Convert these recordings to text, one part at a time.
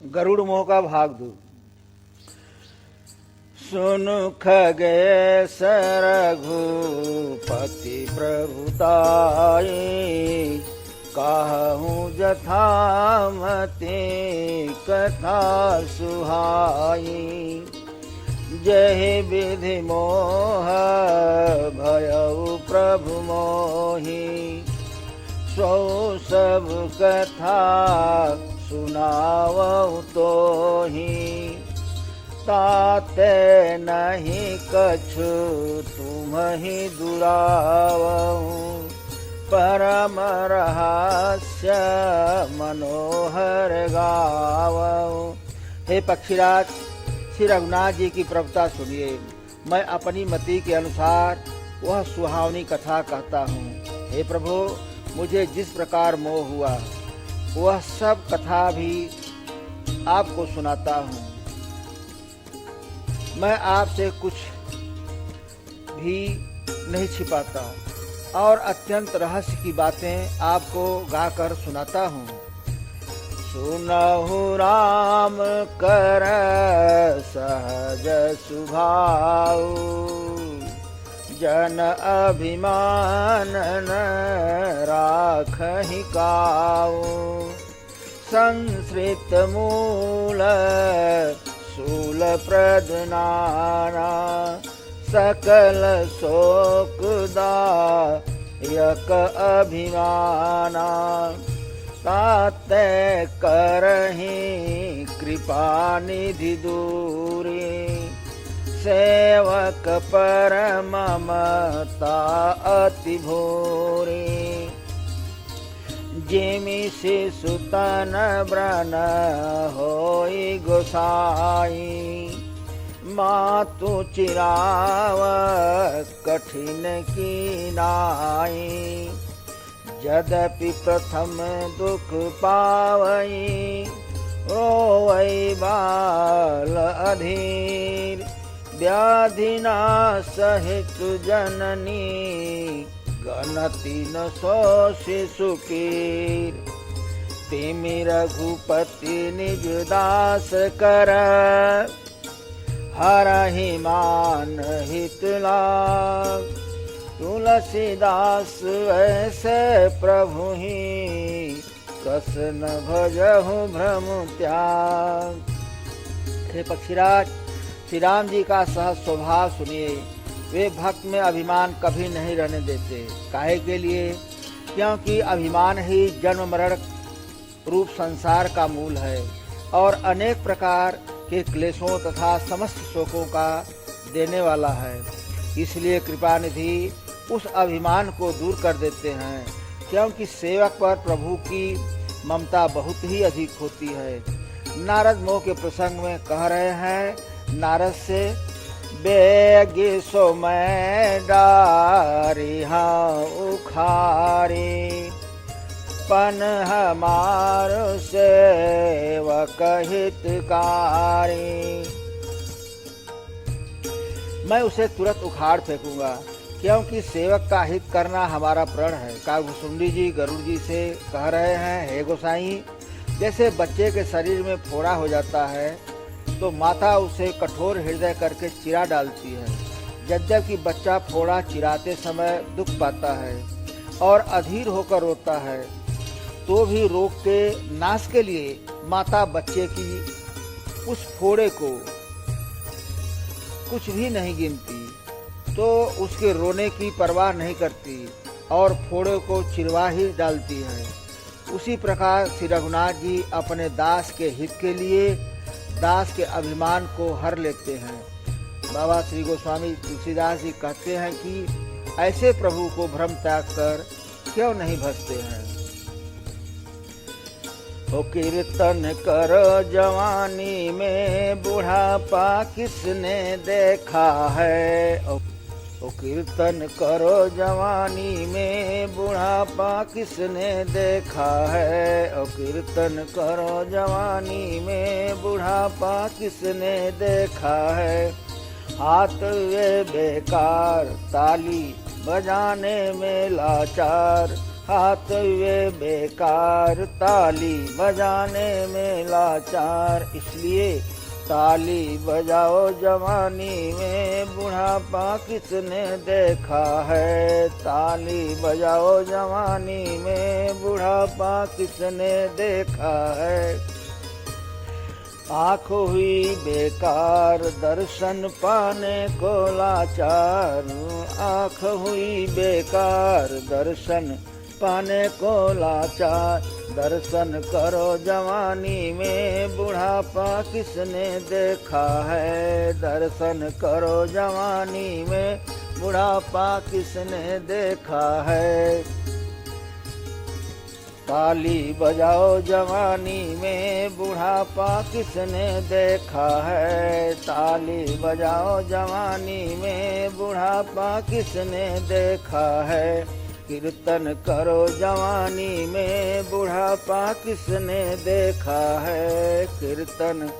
गरुड़ मोह का भाग 2। सुन खगेश रघुपति प्रभुताई, कहूँ जथामति कथा सुहाई। जहि विधि मोह भयउ प्रभु मोहि, सो सब कथा सुनावउ तोहि। ताते नहीं कछु तुम्हि दुरावउ, परम रहस्य मनोहर गावउ। हे पक्षीराज, श्री रघुनाथ जी की प्रभुता सुनिए। मैं अपनी मति के अनुसार वह सुहावनी कथा कहता हूँ। हे प्रभु, मुझे जिस प्रकार मोह हुआ वह सब कथा भी आपको सुनाता हूँ। मैं आपसे कुछ भी नहीं छिपाता और अत्यंत रहस्य की बातें आपको गाकर सुनाता हूँ। सुनहु राम कर सहज सुभाऊ, जन अभिमान न राखहि काऊ। संसृत मूल शूल प्रदनाना, सकल शोकदायक अभिमाना। ताते करहि कृपा निधि दूरी, सेवक पर ममता अति भूरी। जिमि शिशु तन व्रन होई गोसाई, मातु चिराव कठिन की नाई। यद्यपि प्रथम दुख पावई, रोवई बाल अधीर। व्याधिना सहित जननी, गणति न सो शिशु पीर। तिमि रघुपति निज दास कर, हरहि मान हित लाग। तुलसीदास ऐसे प्रभु ही, कस न भजहु भ्रम त्याग। हे पक्षीराज, श्री राम जी का सहज स्वभाव सुनिए। वे भक्त में अभिमान कभी नहीं रहने देते। काहे के लिए? क्योंकि अभिमान ही जन्म मरण रूप संसार का मूल है और अनेक प्रकार के क्लेशों तथा समस्त शोकों का देने वाला है। इसलिए कृपानिधि उस अभिमान को दूर कर देते हैं, क्योंकि सेवक पर प्रभु की ममता बहुत ही अधिक होती है। नारद मोह के प्रसंग में कह रहे हैं नारद से, बेगी सो मैं डारी हाँ उखारी, पन हमार सेवक हितकारी। मैं उसे तुरंत उखाड़ फेंकूंगा, क्योंकि सेवक का हित करना हमारा प्रण है। कागभूषुंडी जी गरुड़ जी से कह रहे हैं, हे गोसाई, जैसे बच्चे के शरीर में फोड़ा हो जाता है तो माता उसे कठोर हृदय करके चिरा डालती है। यद्यपि बच्चा फोड़ा चिराते समय दुख पाता है और अधीर होकर रोता है, तो भी रोग के नाश के लिए माता बच्चे की उस फोड़े को कुछ भी नहीं गिनती, तो उसके रोने की परवाह नहीं करती और फोड़े को चिरवा ही डालती है। उसी प्रकार श्री रघुनाथ जी अपने दास के हित के लिए दास के अभिमान को हर लेते हैं। बाबा श्री गोस्वामी तुलसीदास जी कहते हैं कि ऐसे प्रभु को भ्रम त्याग कर क्यों नहीं भजते हैं। ओ कीर्तन करो जवानी में, बुढ़ापा किसने देखा है। ओ कीर्तन करो जवानी में, बुढ़ापा किसने देखा है। ओ कीर्तन करो जवानी में, बुढ़ापा किसने देखा है। हाथ वे बेकार, ताली बजाने में लाचार। हाथ हुए बेकार, ताली बजाने में लाचार। इसलिए ताली बजाओ जवानी में, बुढ़ापा किसने देखा है। ताली बजाओ जवानी में, बुढ़ापा किसने देखा है। आँख हुई बेकार, दर्शन पाने को लाचार। आँख हुई बेकार, दर्शन पाने को लाचार। दर्शन करो जवानी में, बुढ़ापा किसने देखा है। दर्शन करो जवानी में, बुढ़ापा किसने देखा है। ताली बजाओ जवानी में, बुढ़ापा किसने देखा है। ताली बजाओ जवानी में, बुढ़ापा किसने देखा है। कीर्तन करो जवानी में, बुढ़ापा किसने देखा है। कीर्तन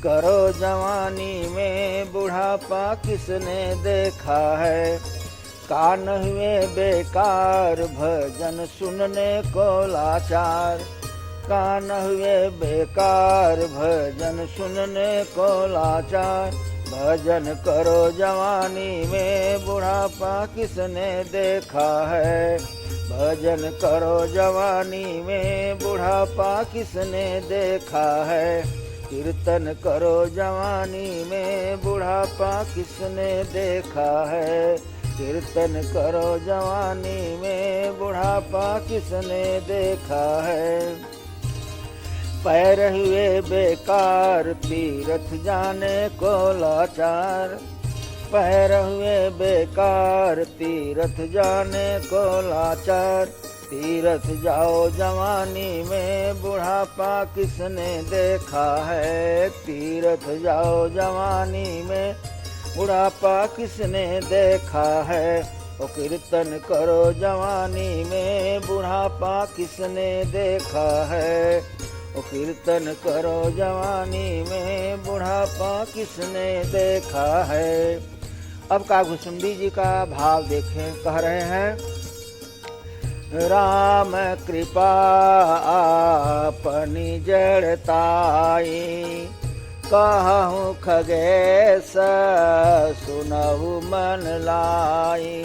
करो जवानी में, बुढ़ापा किसने देखा है। कान हुए बेकार, भजन सुनने को लाचार। कान हुए बेकार, भजन सुनने को लाचार। भजन करो जवानी में, बुढ़ापा किसने देखा है। भजन करो जवानी में, बुढ़ापा किसने देखा है। कीर्तन करो जवानी में, बुढ़ापा किसने देखा है। कीर्तन करो जवानी में, बुढ़ापा किसने देखा है। पैर हुए बेकार, तीर्थ जाने को लाचार। पैर हुए बेकार, तीर्थ जाने को लाचार। तीर्थ जाओ जवानी में, बुढ़ापा किसने देखा है। तीर्थ जाओ जवानी में, बुढ़ापा किसने देखा है। ओ कीर्तन करो जवानी में, बुढ़ापा किसने देखा है। ओ कीर्तन करो जवानी में, बुढ़ापा किसने देखा है। अब कागभूषुंडी जी का भाव देखें। कह रहे हैं, राम कृपा आपनी जड़ताई। कहूँ खगेश सुनहु मन लाई।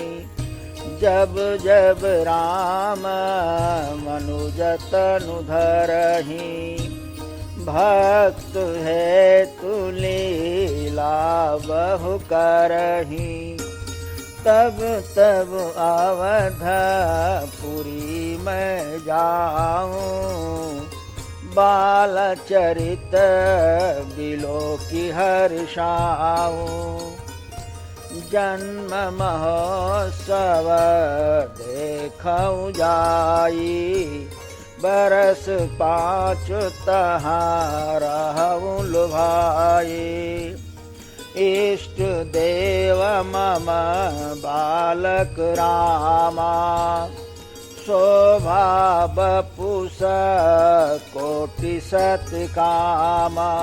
जब जब राम मनुज तनु धरहि। भक्त है तु लीला बहु करहि। तब तब अवधपुरी मैं जाऊं। बाल चरित बिलो की हर्षाऊं। जन्म महोत्सव देखऊं जाई। बरस 5 तहाँ रहूं लुभाई। इष्ट देव मम बालक रामा। शोभा बपुस कोटि सत्य कामा।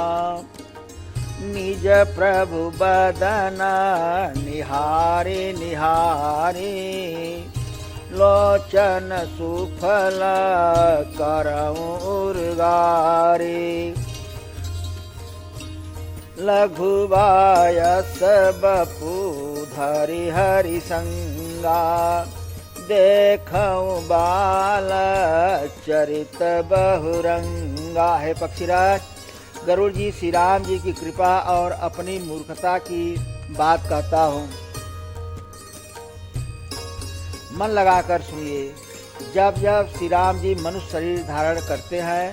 निज प्रभु बदन निहारी निहारी। लोचन सुफल करऊं उर्गारी। लघुबायस बपु धरि हरि संगा। देखऊं बाल चरित बहुरंगा। है पक्षीराज, गरुड़ जी श्री राम जी की कृपा और अपनी मूर्खता की बात कहता हूँ। मन लगाकर सुनिए। जब जब श्री राम जी मनुष्य शरीर धारण करते हैं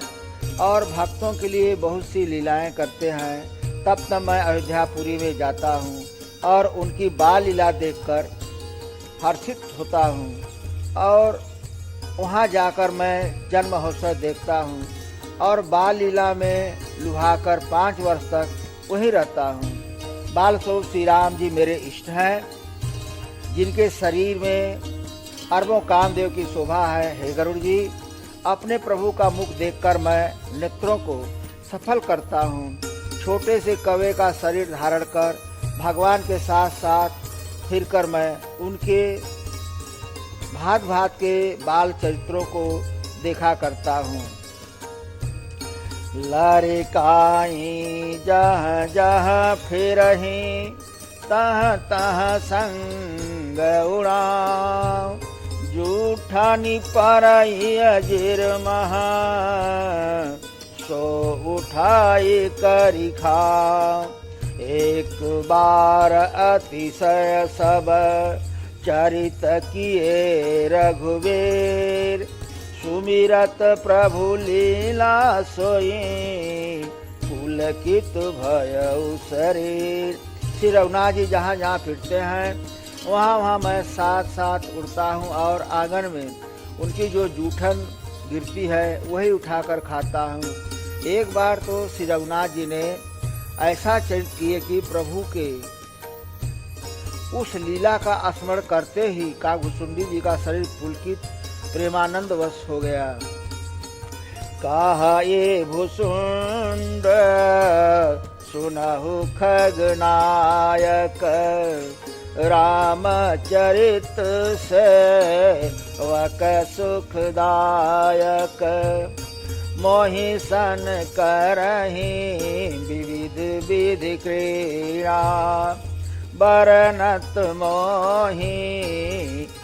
और भक्तों के लिए बहुत सी लीलाएं करते हैं, तब तब मैं अयोध्यापुरी में जाता हूँ और उनकी बाल लीला देखकर हर्षित होता हूँ। और वहाँ जाकर मैं जन्म महोत्सव देखता हूँ और बाल लीला में लुभाकर 5 वर्ष तक वहीं रहता हूँ। बाल स्वरूप श्री राम जी मेरे इष्ट हैं, जिनके शरीर में अरबों कामदेव की शोभा है। हे गरुड़ जी, अपने प्रभु का मुख देखकर मैं नेत्रों को सफल करता हूँ। छोटे से कौवे का शरीर धारण कर भगवान के साथ साथ फिरकर मैं उनके भांत भांत के बाल चरित्रों को देखा करता हूँ। लड़काई जहाँ जहाँ फिरहीं तहाँ तहाँ संग उड़ाऊं, जूठा निपरई अजीर महा सो उठाई करी खाऊं। एक बार अतिशय सब चरित किए रघुवीर, सुमिरत प्रभु लीला सोई पुलकित भयउ शरीर। श्री रघुनाथ जी जहाँ जहाँ फिरते हैं वहाँ वहाँ मैं साथ साथ उड़ता हूँ और आंगन में उनकी जो जूठन गिरती है वही उठाकर खाता हूँ। एक बार तो श्री रघुनाथ जी ने ऐसा चरित किए कि प्रभु के उस लीला का स्मरण करते ही काकभुसुंडी जी का शरीर पुलकित प्रेमानंद वश हो गया। कहा ये भुसुंड सुनहु खगनायक, रामचरित से वक सुखदायक। मोहि सन करहि विविध विधि क्रीड़ा, बरनत मोहि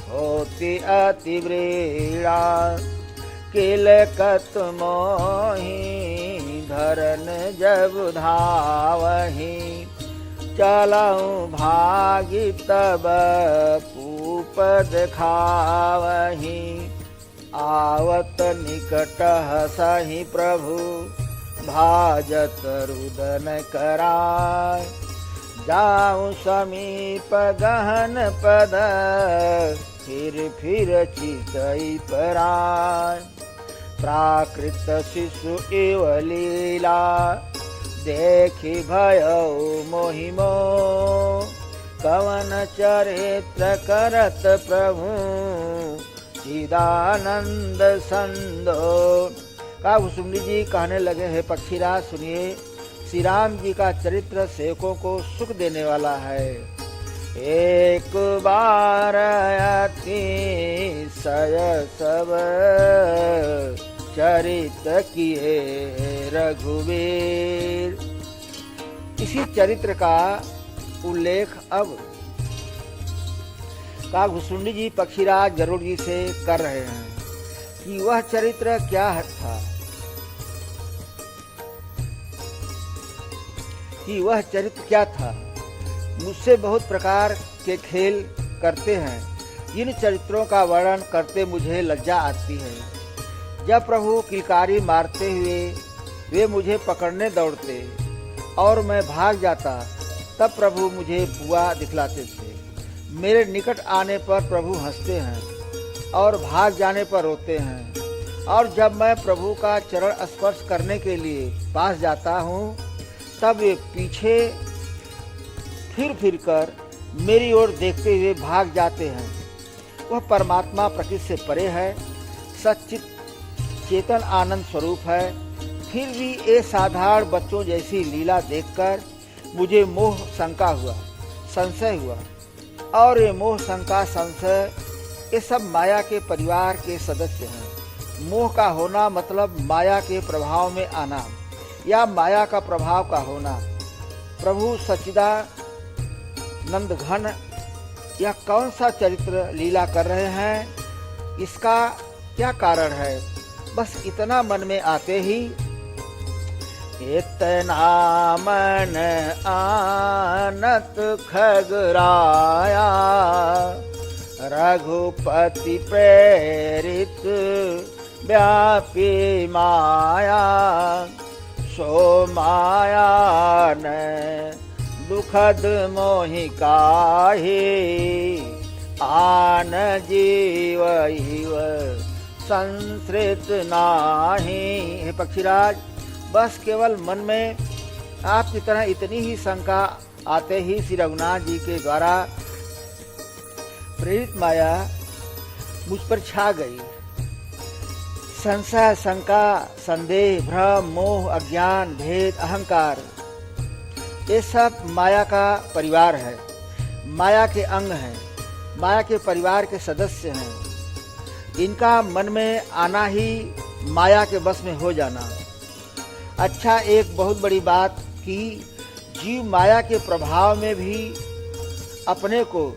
होति अति व्रीड़ा। किलकत मोहि धरन जब धावहि, चलऊँ भागी तब पूप दिखावहि। आवत निकट हसहि प्रभु भाजत रुदन कराय, जाऊँ समीप गहन पद फिर चितई पराय। प्राकृत शिशु इव लीला देखि भयउ मोहि मोह, कवन चरित्र करत प्रभु चिदानंद संदो। काकभुसुंडी जी कहने लगे, हे पक्षीराज सुनिए, श्री राम जी का चरित्र सेवकों को सुख देने वाला है। एक बार अति सय सब चरित किए रघुवीर। इसी चरित्र का उल्लेख अब काकभुसुंडी जी पक्षीराज गरुड़ जी से कर रहे हैं कि वह चरित्र क्या था, मुझसे बहुत प्रकार के खेल करते हैं, इन चरित्रों का वर्णन करते मुझे लज्जा आती है। जब प्रभु किलकारी मारते हुए वे मुझे पकड़ने दौड़ते और मैं भाग जाता, तब प्रभु मुझे बुआ दिखलाते थे। मेरे निकट आने पर प्रभु हंसते हैं और भाग जाने पर रोते हैं। और जब मैं प्रभु का चरण स्पर्श करने के लिए पास जाता हूँ, तब वे पीछे फिर कर मेरी ओर देखते हुए भाग जाते हैं। वह परमात्मा प्रकृति से परे है, सच्चित चेतन आनंद स्वरूप है। फिर भी ये साधारण बच्चों जैसी लीला देखकर मुझे मोह शंका हुआ, संशय हुआ। और ये मोह शंका संशय ये सब माया के परिवार के सदस्य हैं। मोह का होना मतलब माया के प्रभाव में आना या माया का प्रभाव का होना। प्रभु सच्चिदानंद घन यह कौन सा चरित्र लीला कर रहे हैं, इसका क्या कारण है, बस इतना मन में आते ही इतना मन आनत खगराया, रघुपति प्रेरित व्यापी माया। सो माया ने दुखद मोहि काहि, आन जीव इव संसृत नाही। हे पक्षीराज, बस केवल मन में आपकी तरह इतनी ही शंका आते ही श्री रघुनाथ जी के द्वारा प्रेरित माया मुझ पर छा गई। संशय, शंका, संदेह, भ्रम, मोह, अज्ञान, भेद, अहंकार, ये सब माया का परिवार है, माया के अंग हैं, माया के परिवार के सदस्य हैं। इनका मन में आना ही माया के बस में हो जाना। अच्छा, एक बहुत बड़ी बात कि जीव माया के प्रभाव में भी अपने को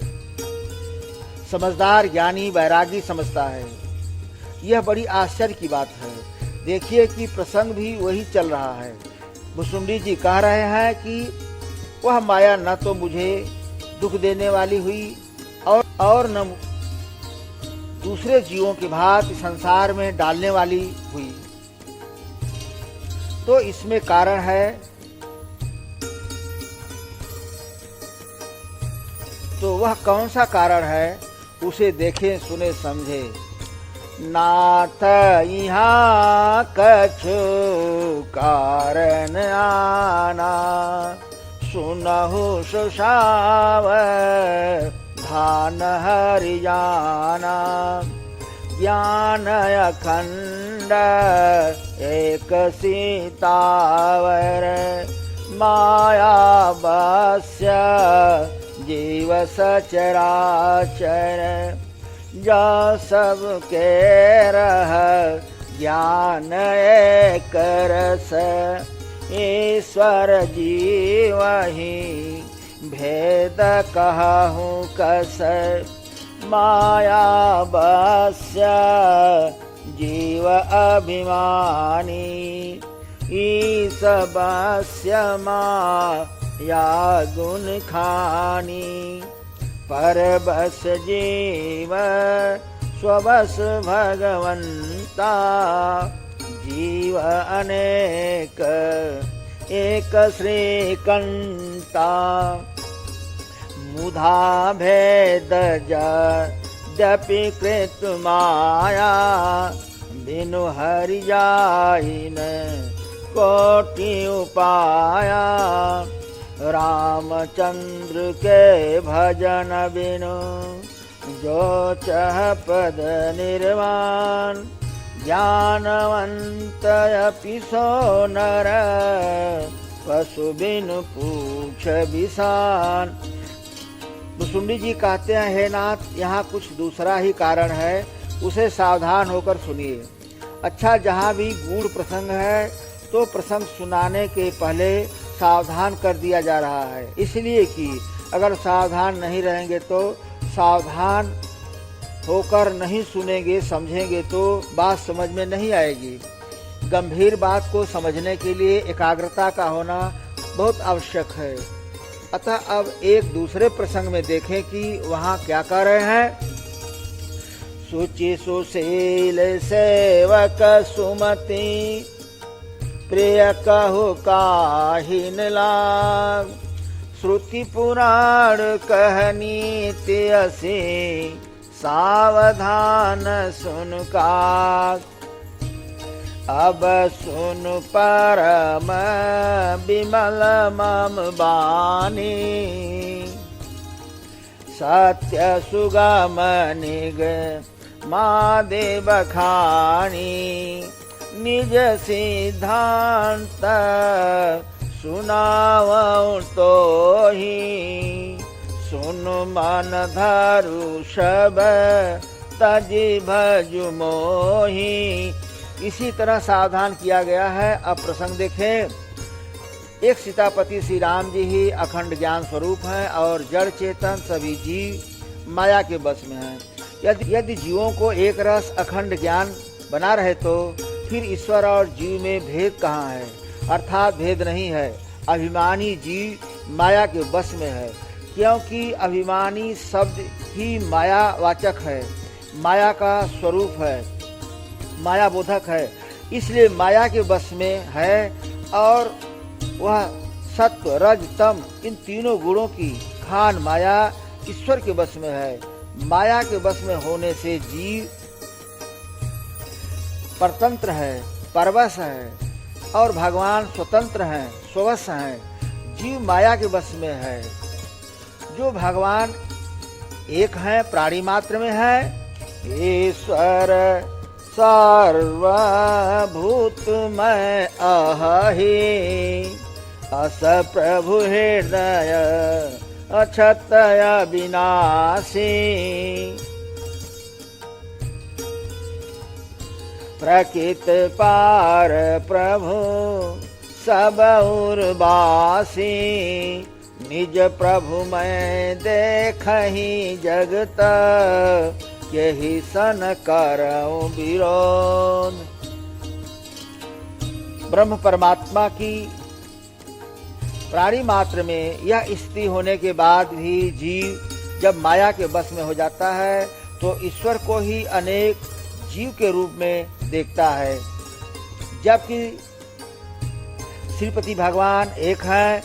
समझदार, ज्ञानी, वैरागी समझता है। यह बड़ी आश्चर्य की बात है। देखिए कि प्रसंग भी वही चल रहा है। भुसुंडी जी कह रहे हैं कि वह माया न तो मुझे दुख देने वाली हुई और न दूसरे जीवों की भांति संसार में डालने वाली हुई। तो इसमें कारण है, तो वह कौन सा कारण है उसे देखें, सुने, समझे। नाथ यहाँ कछु कारण आना, सुनहु सुषाव धान हरियाना। ज्ञान अखंड एक सीतावर, माया बस्य जीव सचराचर। जा सबके रह ज्ञान एक रस, ईश्वर जीव ही भेद कहूँ कस। माया बस्य जीव अभिमानी, ईश बस्य माया गुण खानी। परबस जीव स्वबस भगवंता, जीव अनेक एक श्रीकंता। मुधा भेद यद्यपि कृत माया, बिनु हरि जाइन कोटि उपाया। रामचंद्र के भजन बिनु जो चह पद निर्वाण। ज्ञानवंत अपि सो नर, पशु बिनु पूछ बिसान। भुसुंडी जी कहते हैं, हे नाथ, यहाँ कुछ दूसरा ही कारण है, उसे सावधान होकर सुनिए। अच्छा, जहाँ भी गूढ़ प्रसंग है तो प्रसंग सुनाने के पहले सावधान कर दिया जा रहा है, इसलिए कि अगर सावधान नहीं रहेंगे तो, सावधान होकर नहीं सुनेंगे, समझेंगे तो बात समझ में नहीं आएगी। गंभीर बात को समझने के लिए एकाग्रता का होना बहुत आवश्यक है। अतः अब एक दूसरे प्रसंग में देखें कि वहाँ क्या कह रहे हैं। सुचि सुशील सेवक सुमति, प्रिय कहु काहिन लाग। श्रुति पुराण कहनीति असी, सावधान सुन काग। अब सुन परम विमल मम बानी, सत्य सुगम निग मादे बखानी। निज सिद्धांत सुनावं तो ही, सुन मन धरु सब तजि भजु मोही। इसी तरह सावधान किया गया है। अब प्रसंग देखें। एक सीतापति श्री राम जी ही अखंड ज्ञान स्वरूप हैं और जड़ चेतन सभी जीव माया के बस में हैं। यदि जीवों को एक रस अखंड ज्ञान बना रहे तो फिर ईश्वर और जीव में भेद कहाँ है, अर्थात भेद नहीं है। अभिमानी जीव माया के बस में है, क्योंकि अभिमानी शब्द ही मायावाचक है, माया का स्वरूप है, माया बोधक है, इसलिए माया के बस में है। और वह सत्व रज तम इन तीनों गुणों की खान माया ईश्वर के बस में है। माया के बस में होने से जीव परतंत्र है, परवश है, और भगवान स्वतंत्र हैं, स्ववश हैं। जीव माया के बस में है। जो भगवान एक हैं, प्राणी मात्र में है। ईश्वर सर्वभूतमय अहि, अस प्रभु हृदय अक्षतय विनाशी। प्रकृत पार प्रभु सब उर्वासी, निज प्रभु मैं देखहि जगत, यही सन करऊं विरोध। ब्रह्म परमात्मा की प्राणी मात्र में यह स्थिति होने के बाद भी जीव जब माया के बस में हो जाता है तो ईश्वर को ही अनेक जीव के रूप में देखता है, जबकि श्रीपति भगवान एक हैं।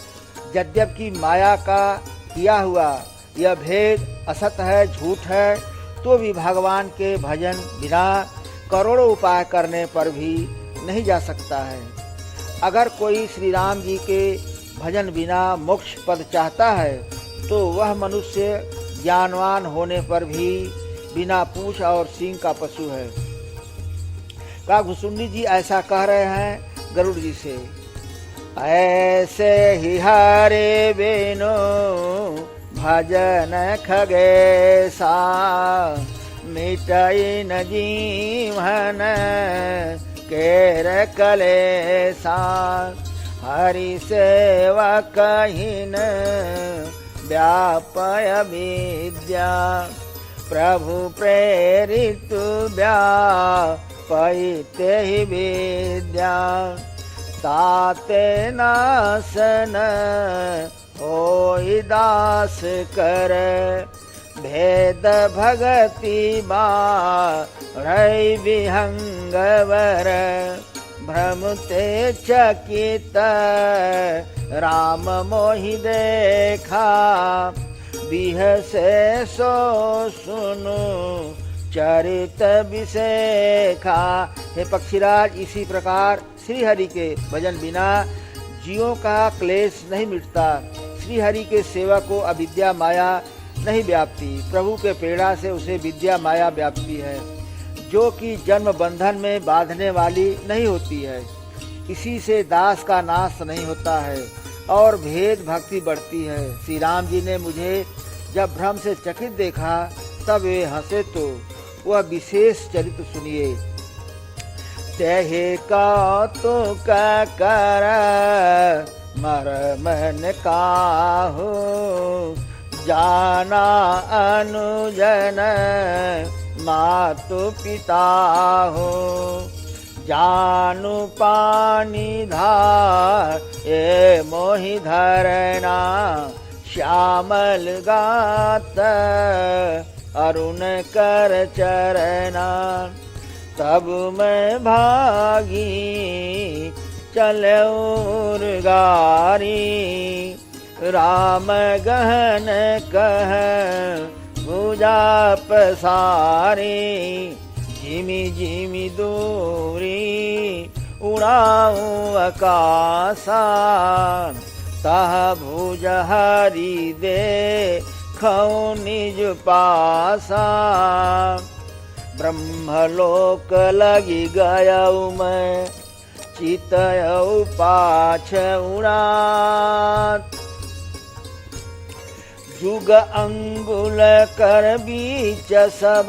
यद्यपि माया का किया हुआ यह भेद असत है, झूठ है, तो भी भगवान के भजन बिना करोड़ों उपाय करने पर भी नहीं जा सकता है। अगर कोई श्री राम जी के भजन बिना मोक्ष पद चाहता है तो वह मनुष्य ज्ञानवान होने पर भी बिना पूंछ और सींग का पशु है। काकभूषुंडी जी ऐसा कह रहे हैं गरुड़ जी से, ऐसे ही हरे बेनो भजन खगेसा, मिटई न जीवन केर कलेसा, हरि सेवा कहिन व्यापय विद्या, प्रभु प्रेरित व्यापयते ही विद्या, ताते नासन होई दास कर, भेद भगति बाढ़ई विहंगवर, भ्रम ते चकित राम मोहि देखा, बिहसे सो सुनु चरित विशेखा। हे पक्षीराज, इसी प्रकार श्री हरि के भजन बिना जीवों का क्लेश नहीं मिटता। श्री हरि के सेवा को अविद्या माया नहीं व्यापती, प्रभु के प्रेरणा से उसे विद्या माया व्यापती है, जो कि जन्म बंधन में बांधने वाली नहीं होती है। इसी से दास का नाश नहीं होता है और भेद भक्ति बढ़ती है। श्री राम जी ने मुझे जब भ्रम से चकित देखा तब वे हंसे, तो वह विशेष चरित्र सुनिए। तेहे कौतुक कर मर मन काहू, जाना अनुजन मातु पिता हो, जानु पानी धार ए मोहि धरना, श्यामल गात अरुण कर चरना, तब मैं भागी चलऊर गारी, राम गहन कह भुजा पसारी, झिमी झिमी दूरी उड़ाऊं आकाशा, तह भुज हरि दे खऊ निज पासा, ब्रह्मलोक लगी गयऊ मैं चितयऊ पाछ उड़ात, जुग अंगुल कर बीच सब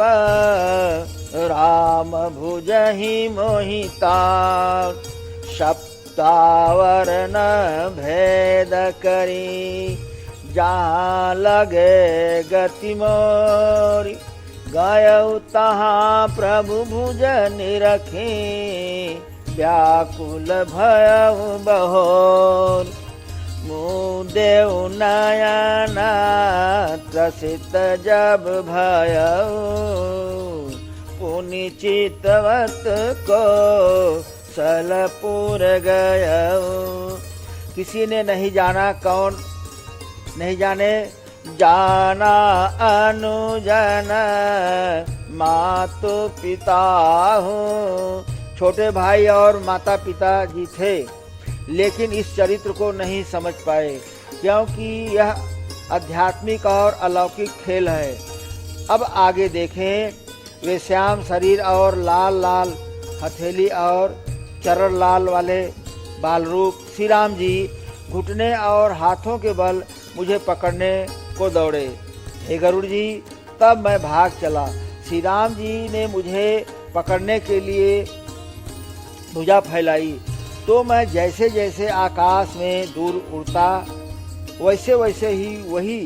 राम भुजहि मोहिता, सप्तावरण भेद करी जहाँ लगे गति मोरी, गयऊ तहाँ प्रभु भुज निरखी, व्याकुल भयऊ बहोर, मुदेव नयना त्रसित जब भयऊ, पुनि चितवत को सलपुर गयऊ। किसी ने नहीं जाना, कौन नहीं जाने, जाना अनुजन मातु पिता हो। छोटे भाई और माता पिता जी थे, लेकिन इस चरित्र को नहीं समझ पाए, क्योंकि यह आध्यात्मिक और अलौकिक खेल है। अब आगे देखें, वे श्याम शरीर और लाल लाल हथेली और चरण लाल वाले बाल रूप श्री राम जी घुटने और हाथों के बल मुझे पकड़ने को दौड़े। हे गरुड़ जी, तब मैं भाग चला। श्री राम जी ने मुझे पकड़ने के लिए भुजा फैलाई तो मैं जैसे जैसे आकाश में दूर उड़ता वैसे वैसे ही वही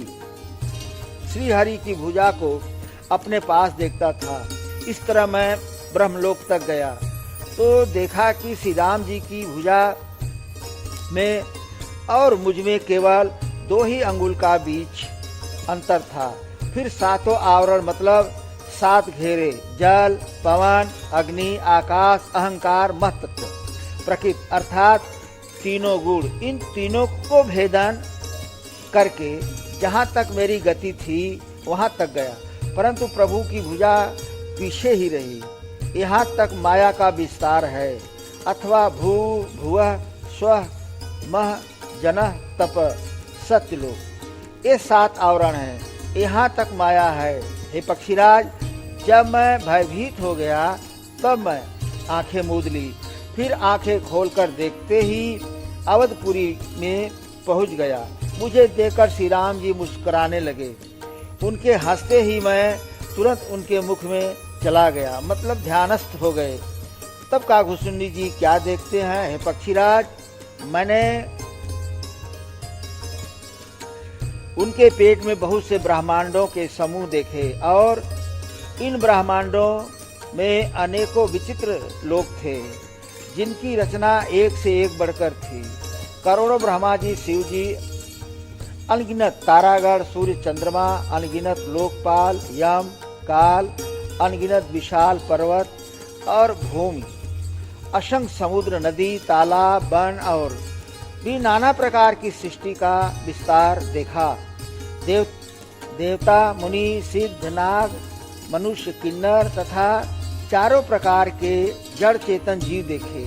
श्री हरि की भुजा को अपने पास देखता था। इस तरह मैं ब्रह्मलोक तक गया तो देखा कि श्री राम जी की भुजा में और मुझ में केवल 2 ही अंगुल का बीच अंतर था। फिर 7 आवरण मतलब 7 घेरे, जल, पवन, अग्नि, आकाश, अहंकार, महत्त्व, प्रकृति अर्थात तीनों गुण, इन तीनों को भेदन करके जहाँ तक मेरी गति थी वहाँ तक गया, परंतु प्रभु की भुजा पीछे ही रही। यहाँ तक माया का विस्तार है, अथवा भू भुवः स्वः मह जनः तप सत्यलोक, ये 7 आवरण हैं, यहाँ तक माया है। हे पक्षीराज, जब मैं भयभीत हो गया तब मैं आंखें मूंद ली, फिर आंखें खोलकर देखते ही अवधपुरी में पहुंच गया। मुझे देखकर श्री राम जी मुस्कुराने लगे, उनके हंसते ही मैं तुरंत उनके मुख में चला गया, मतलब ध्यानस्थ हो गए। तब कागभूषुंडी जी क्या देखते हैं? हे पक्षीराज, मैंने उनके पेट में बहुत से ब्रह्मांडों के समूह देखे और इन ब्रह्मांडों में अनेकों विचित्र लोक थे जिनकी रचना एक से एक बढ़कर थी। करोड़ों ब्रह्मा जी, शिव जी, अनगिनत तारागण, सूर्य चंद्रमा, अनगिनत लोकपाल, यम, काल, अनगिनत विशाल पर्वत और भूमि, असंख्य समुद्र, नदी, तालाब, वन और भी नाना प्रकार की सृष्टि का विस्तार देखा। देवता, मुनि, सिद्ध, नाग, मनुष्य, किन्नर तथा चारों प्रकार के जड़ चेतन जीव देखे।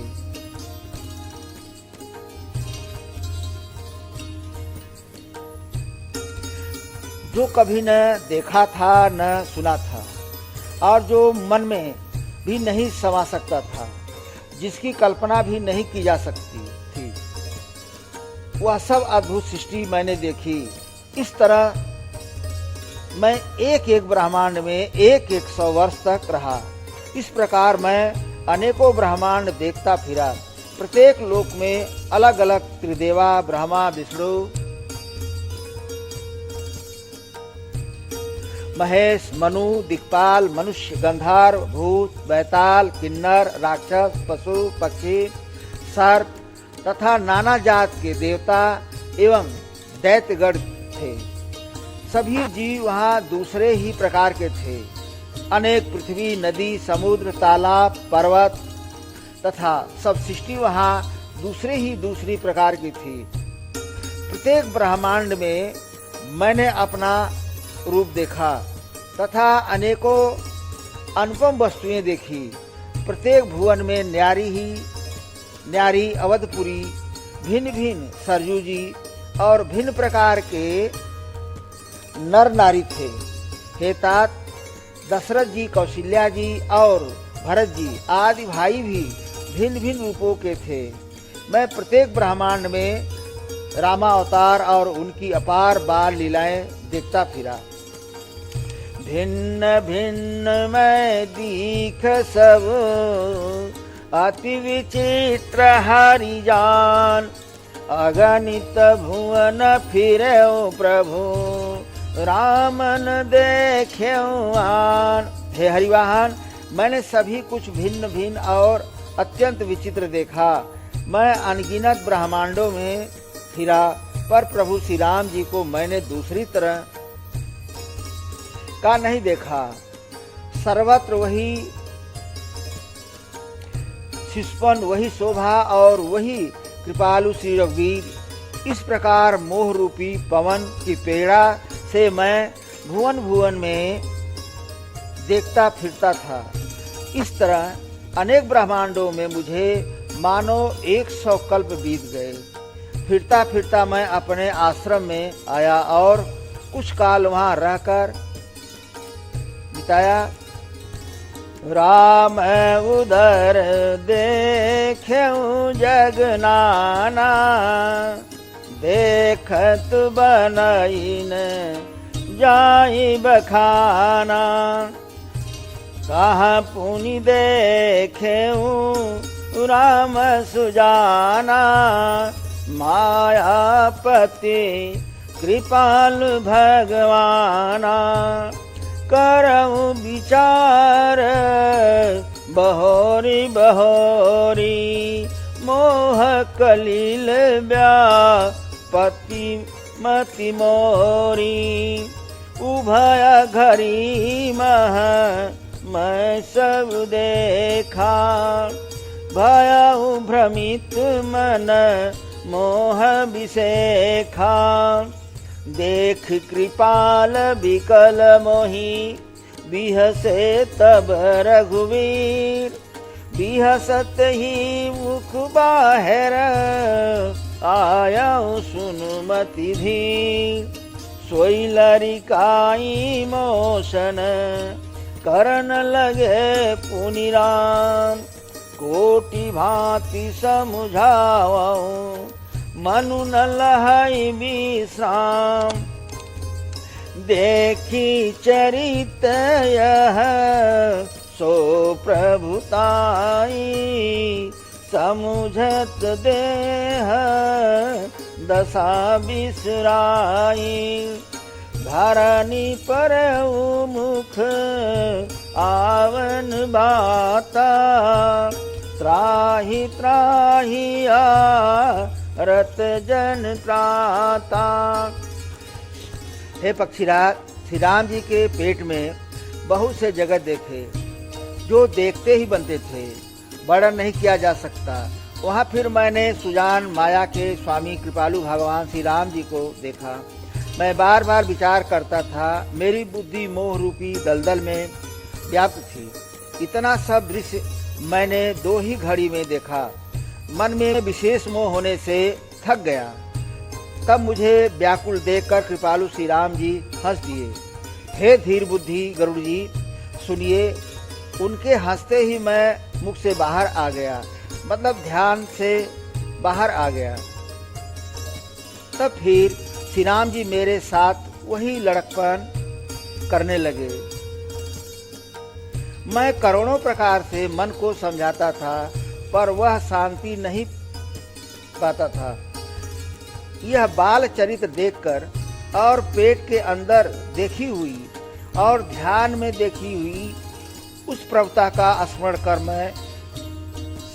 जो कभी न देखा था न सुना था और जो मन में भी नहीं समा सकता था, जिसकी कल्पना भी नहीं की जा सकती थी, वह सब अद्भुत सृष्टि मैंने देखी। इस तरह मैं एक एक ब्रह्मांड में एक 100 वर्ष तक रहा। इस प्रकार मैं अनेकों ब्रह्मांड देखता फिरा। प्रत्येक लोक में अलग अलग त्रिदेवा, ब्रह्मा, विष्णु, महेश, मनु, दिक्पाल, मनुष्य, गंधर्व, भूत, बैताल, किन्नर, राक्षस, पशु, पक्षी, सर्प तथा नाना जात के देवता एवं दैत्यगण थे। सभी जीव वहाँ दूसरे ही प्रकार के थे। अनेक पृथ्वी, नदी, समुद्र, तालाब, पर्वत तथा सब सृष्टि वहाँ दूसरी प्रकार की थी। प्रत्येक ब्रह्मांड में मैंने अपना रूप देखा तथा अनेकों अनुपम वस्तुएं देखी। प्रत्येक भुवन में न्यारी अवधपुरी, भिन्न भिन्न सरयू जी और भिन्न प्रकार के नर नारी थे। हे तात, दशरथ जी, कौशल्या जी और भरत जी आदि भाई भी भिन्न भिन्न रूपों के थे। मैं प्रत्येक ब्रह्मांड में रामावतार और उनकी अपार बाल लीलाएं देखता फिरा। भिन्न भिन्न मैं दीख सब अति विचित्र हरि जान, अगणित भुवन फिरे प्रभु रामन देखे आन। हे हरिवाहन, मैंने सभी कुछ भिन्न भिन्न और अत्यंत विचित्र देखा। मैं अनगिनत ब्रह्मांडों में फिरा, पर प्रभु श्री राम जी को मैंने दूसरी तरह का नहीं देखा। सर्वत्र वही शिष्पन, वही शोभा और वही कृपालु श्री रघुवीर। इस प्रकार मोह रूपी पवन की प्रेरणा से मैं भुवन भुवन में देखता फिरता था। इस तरह अनेक ब्रह्मांडों में मुझे मानो 100 कल्प बीत गए। फिरता फिरता मैं अपने आश्रम में आया और कुछ काल वहाँ रहकर बिताया। राम उधर देख्यऊ जग नाना, देखत बनईन जाई बखाना। कहाँ पुनि देखेऊ राम सुजाना, मायापति कृपालु भगवाना। करऊं विचार बहोरी बहोरी, मोह कलिल व्यापति मति मोरी। उभय घरी मह मैं सब देखा, भयउ भ्रमित मन मोह विसेखा। देख कृपाल विकल मोहि, बिहसे तब रघुवीर। बिहसत ही मुख बाहर, आयउ सुनुमति धीर। सोई लरिकाई मोशन, करन लगे पुनि राम। कोटि भांति समुझावऊं, मनु न लहई विश्राम। देखी चरित यह सो प्रभुताई, समुझत देह दशा बिसराई। धरनी पर मुख आवन बाता, त्राहि त्राहि रत जन त्राता। हे पक्षीराज, श्री राम जी के पेट में बहुत से जगत देखे, जो देखते ही बनते थे, वर्णन नहीं किया जा सकता। वहाँ फिर मैंने सुजान माया के स्वामी कृपालु भगवान श्री राम जी को देखा। मैं बार बार विचार करता था, मेरी बुद्धि मोह रूपी दलदल में व्याप्त थी। इतना सब दृश्य मैंने 2 ही घड़ी में देखा। मन में विशेष मोह होने से थक गया। तब मुझे व्याकुल देखकर कृपालु श्री राम जी हंस दिए। हे धीर बुद्धि गरुड़ जी, सुनिए। उनके हंसते ही मैं मुख से बाहर आ गया, मतलब ध्यान से बाहर आ गया। तब फिर श्री राम जी मेरे साथ वही लड़कपन करने लगे। मैं करोड़ों प्रकार से मन को समझाता था, पर वह शांति नहीं पाता था। यह बाल चरित्र देखकर और पेट के अंदर देखी हुई और ध्यान में देखी हुई उस प्रभुता का स्मरण कर मैं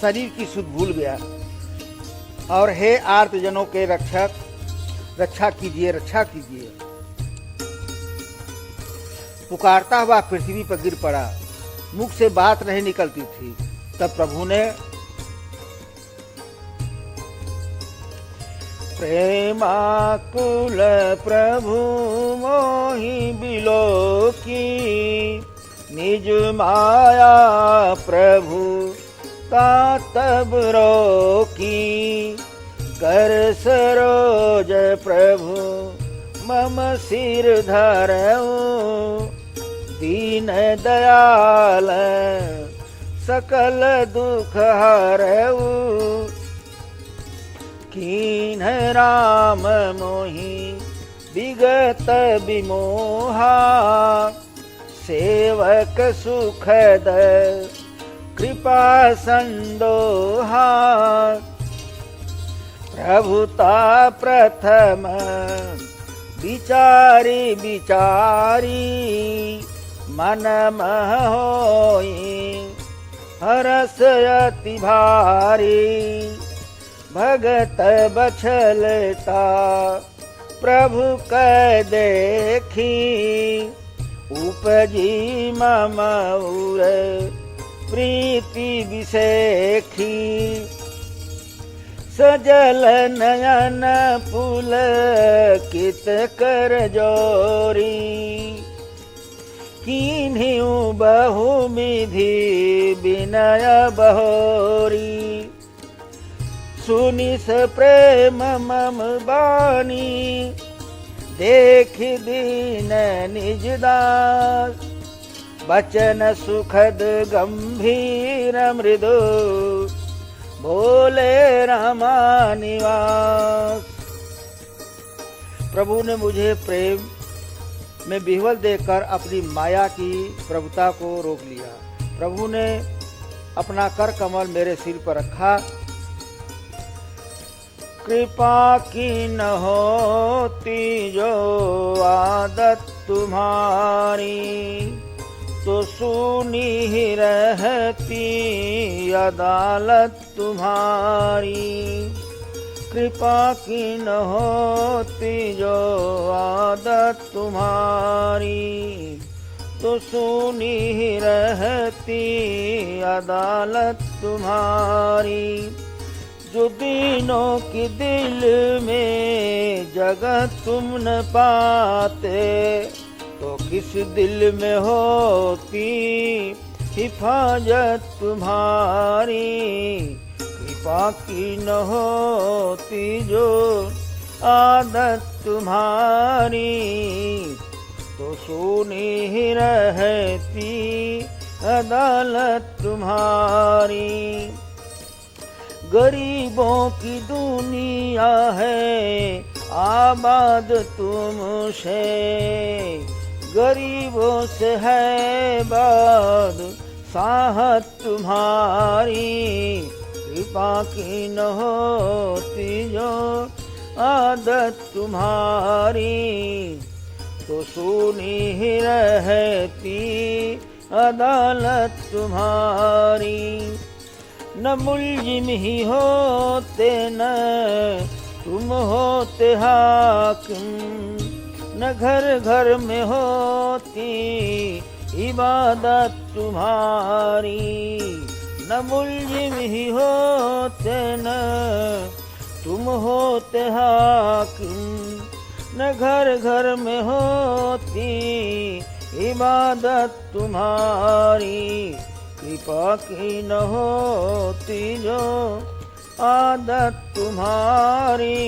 शरीर की सुध भूल गया। और हे आर्तजनों के रक्षक, रक्षा कीजिए, रक्षा कीजिए, पुकारता हुआ पृथ्वी पर गिर पड़ा। मुख से बात नहीं निकलती थी। तब प्रभु ने प्रेमाकुल प्रभु मोहि बिलोकी, निज माया प्रभु तातब रोकी। कर सरोज प्रभु मम सिर धरऊ, दीन दयाल सकल दुख हरऊ। कीन्ह राम मोहि विगत विमोहा, सेवक सुखद कृपा संदोहा। प्रभुता प्रथम विचारी विचारी, मन मह होई हरस अति भारी। भगत बछलता प्रभु कै देखी, उपजी मम उर प्रीति विसेखी। सजल नयन पुलकित कर जोरी, कीन्हिउ बहुविधि विनय बहोरी। सुनिस प्रेम मम बानी, देख दीन निज दास। बचन सुखद गंभीर मृदु, बोले रामा निवास। प्रभु ने मुझे प्रेम में विह्वल देखकर अपनी माया की प्रभुता को रोक लिया। प्रभु ने अपना कर कमल मेरे सिर पर रखा। कृपा की न होती जो आदत तुम्हारी, तो सुनी ही रहती अदालत तुम्हारी। कृपा की न होती जो आदत तुम्हारी, तो सुनी ही रहती अदालत तुम्हारी। जो दिनों की दिल में जगह तुम न पाते, तो किस दिल में होती हिफाजत तुम्हारी। कृपा की न होती जो आदत तुम्हारी, तो सुनी ही रहती अदालत तुम्हारी। गरीबों की दुनिया है आबाद तुमसे, गरीबों से है बाद साहत तुम्हारी। कृपा की न होती जो आदत तुम्हारी, तो सुनी ही रहती अदालत तुम्हारी। न मुलजिम ही होते न तुम होते हाकिम, न घर घर में होती इबादत तुम्हारी। न मुलजिम ही होते न तुम होते हाकिम, न घर घर में होती इबादत तुम्हारी। कृपा की न होती जो आदत तुम्हारी,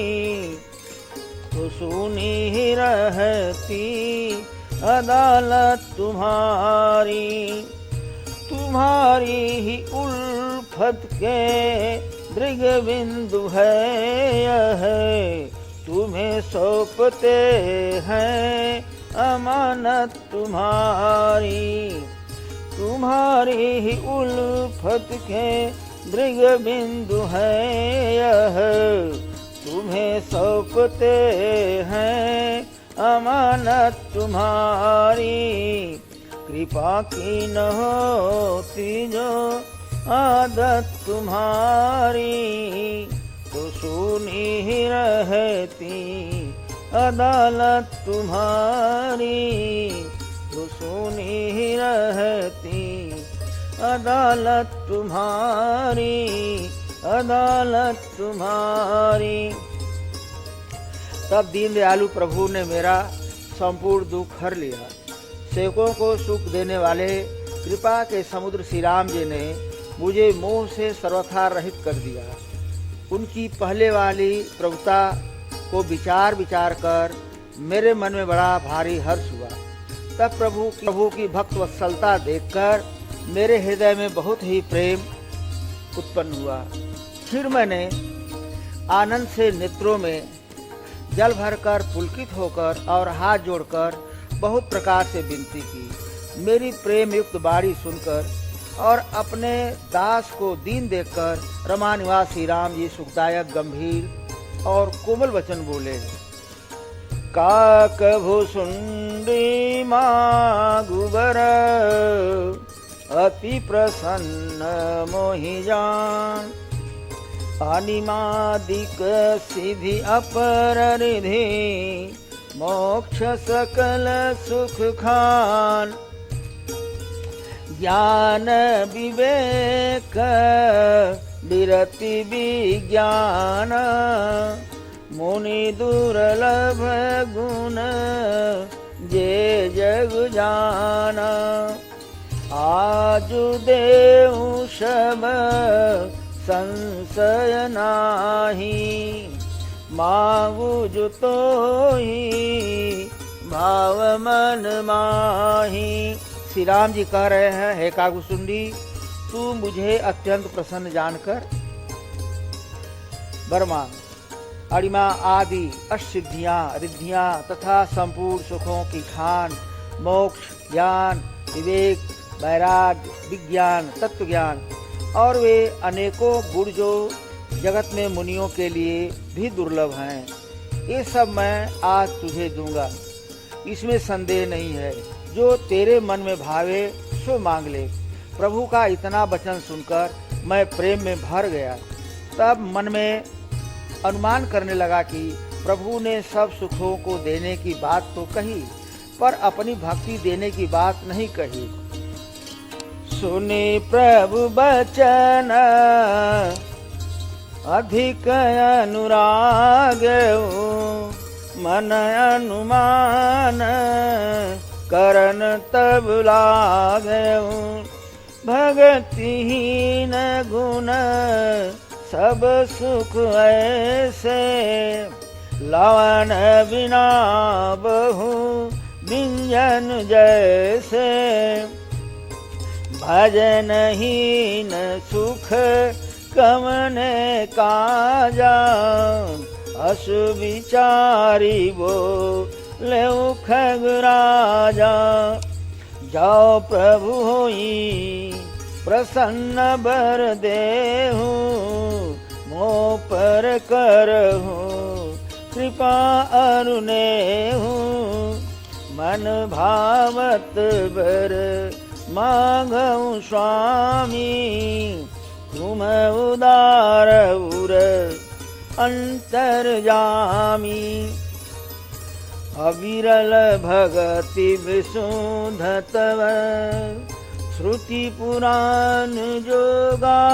तो सुनी ही रहती अदालत तुम्हारी। तुम्हारी ही उल्फत के दृग बिंदु है यह, तुम्हें सौंपते हैं अमानत तुम्हारी। तुम्हारी ही उल्फत के दृग बिंदु है यह, तुम्हें सौंपते हैं अमानत तुम्हारी। कृपा की न होती जो आदत तुम्हारी, तो सुनी ही रहती अदालत तुम्हारी। तो सुनी ही रहती अदालत तुम्हारी, अदालत तुम्हारी। तब दीनदयालु प्रभु ने मेरा संपूर्ण दुख हर लिया। सेवकों को सुख देने वाले कृपा के समुद्र श्री राम जी ने मुझे मोह से सर्वथा रहित कर दिया। उनकी पहले वाली प्रभुता को विचार विचार कर मेरे मन में बड़ा भारी हर्ष हुआ। तब प्रभु की भक्त वत्सलता देखकर मेरे हृदय में बहुत ही प्रेम उत्पन्न हुआ। फिर मैंने आनंद से नेत्रों में जल भरकर पुलकित होकर और हाथ जोड़कर बहुत प्रकार से विनती की। मेरी प्रेम युक्त वाणी सुनकर और अपने दास को दीन देखकर रमा निवास श्री राम जी सुखदायक गंभीर और कोमल वचन बोले। काक भुसुंडी मागुबर अति प्रसन्न मोहि जान, अनिमादिक सिद्धि अपर रिधि मोक्ष सकल सुख खान। ज्ञान विवेक विरति विज्ञान, मुनि दुर्लभ गुण जे जग जाना। आजु देहु सब संशय नाही, मांगु जो तोहि भाव मन माही। श्री राम जी कह रहे हैं, हे कागभुसुंडी, तू मुझे अत्यंत प्रसन्न जानकर वर मांग। अणिमा आदि अष्टसिद्धियां रिद्धियां तथा संपूर्ण सुखों की खान, मोक्ष, ज्ञान, विवेक, वैराग्य, विज्ञान, तत्व ज्ञान और वे अनेकों गुण जो जगत में मुनियों के लिए भी दुर्लभ हैं, ये सब मैं आज तुझे दूंगा, इसमें संदेह नहीं है। जो तेरे मन में भावे सो मांग ले। प्रभु का इतना वचन सुनकर मैं प्रेम में भर गया। तब मन में अनुमान करने लगा कि प्रभु ने सब सुखों को देने की बात तो कही, पर अपनी भक्ति देने की बात नहीं कही। सुनी प्रभु वचन अधिक अनुराग, मन अनुमान करन तब लागऊ। भगतिहीन गुण सब सुख ऐसे, लवन बिना बहु व्यंजन जैसे। भजन हीन सुख कमने काजा, असु विचारी वो ले खगराजा। जाओ प्रभु होई प्रसन्न बर देहु, मोह पर करहु कृपा अरुनेहु। मन भावत बर मांगऊ स्वामी, तुम उदार उर अंतर्जामी। अविरल भगति विशुद्ध तव, श्रुति पुराण जोगा।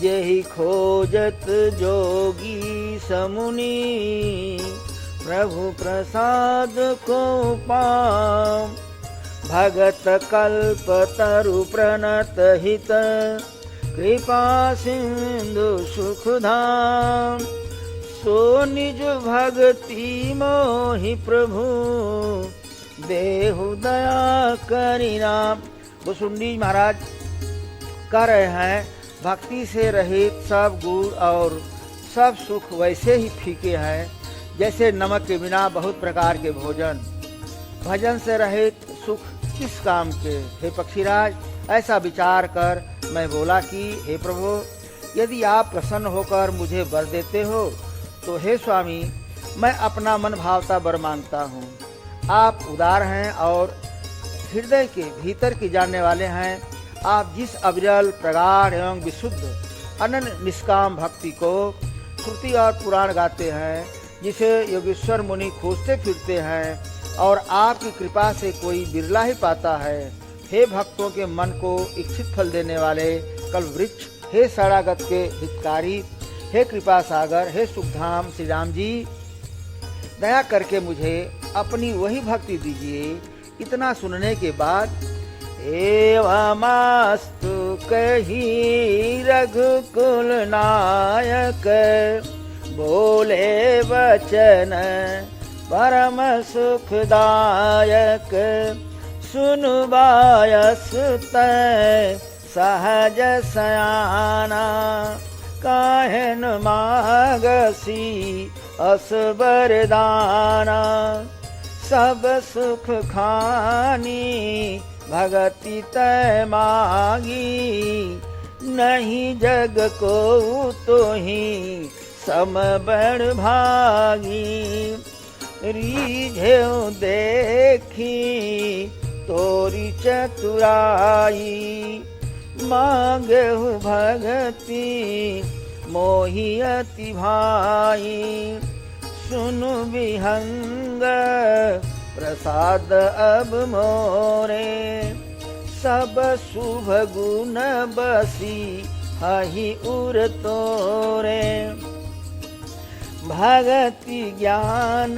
जेहि खोजत जोगी समुनि, प्रभु प्रसाद को पाम। भगत कल्प तरु प्रणत हित, कृपा सिंधु सुखधाम। सो निज भक्ति मोहि प्रभु, देहु दया करिना। भुसुंडी महाराज कह रहे हैं, भक्ति से रहित सब गुण और सब सुख वैसे ही फीके हैं जैसे नमक के बिना बहुत प्रकार के भोजन। भजन से रहित सुख किस काम के। हे पक्षीराज, ऐसा विचार कर मैं बोला कि हे प्रभु, यदि आप प्रसन्न होकर मुझे वर देते हो तो हे स्वामी, मैं अपना मन भावता वर मांगता हूँ। आप उदार हैं और हृदय के भीतर की जानने वाले हैं। आप जिस अविरल प्रगाढ़ एवं विशुद्ध अनन्य निष्काम भक्ति को श्रुति और पुराण गाते हैं, जिसे योगेश्वर मुनि खोजते फिरते हैं और आपकी कृपा से कोई बिरला ही पाता है। हे भक्तों के मन को इच्छित फल देने वाले कल्प वृक्ष, हे शरणागत के हितकारी, हे कृपा सागर, हे सुखधाम श्री राम जी, दया करके मुझे अपनी वही भक्ति दीजिए। इतना सुनने के बाद एवमास्तु कही रघुकुल नायक, बोले वचन परम सुखदायक। सुनु बायस तै सहज सयाना, काहन मागसी अस बरदाना। सब सुख खानी भगति तै मागी, नहीं जग को तो ही सम बड़ भागी। रीझेउ देखी तोरी चतुराई, मांगहु भगति मोहि अति भाई। सुनु विहंग प्रसाद अब मोरे, सब शुभ गुण बसी हहि उर तोरे। भगति ज्ञान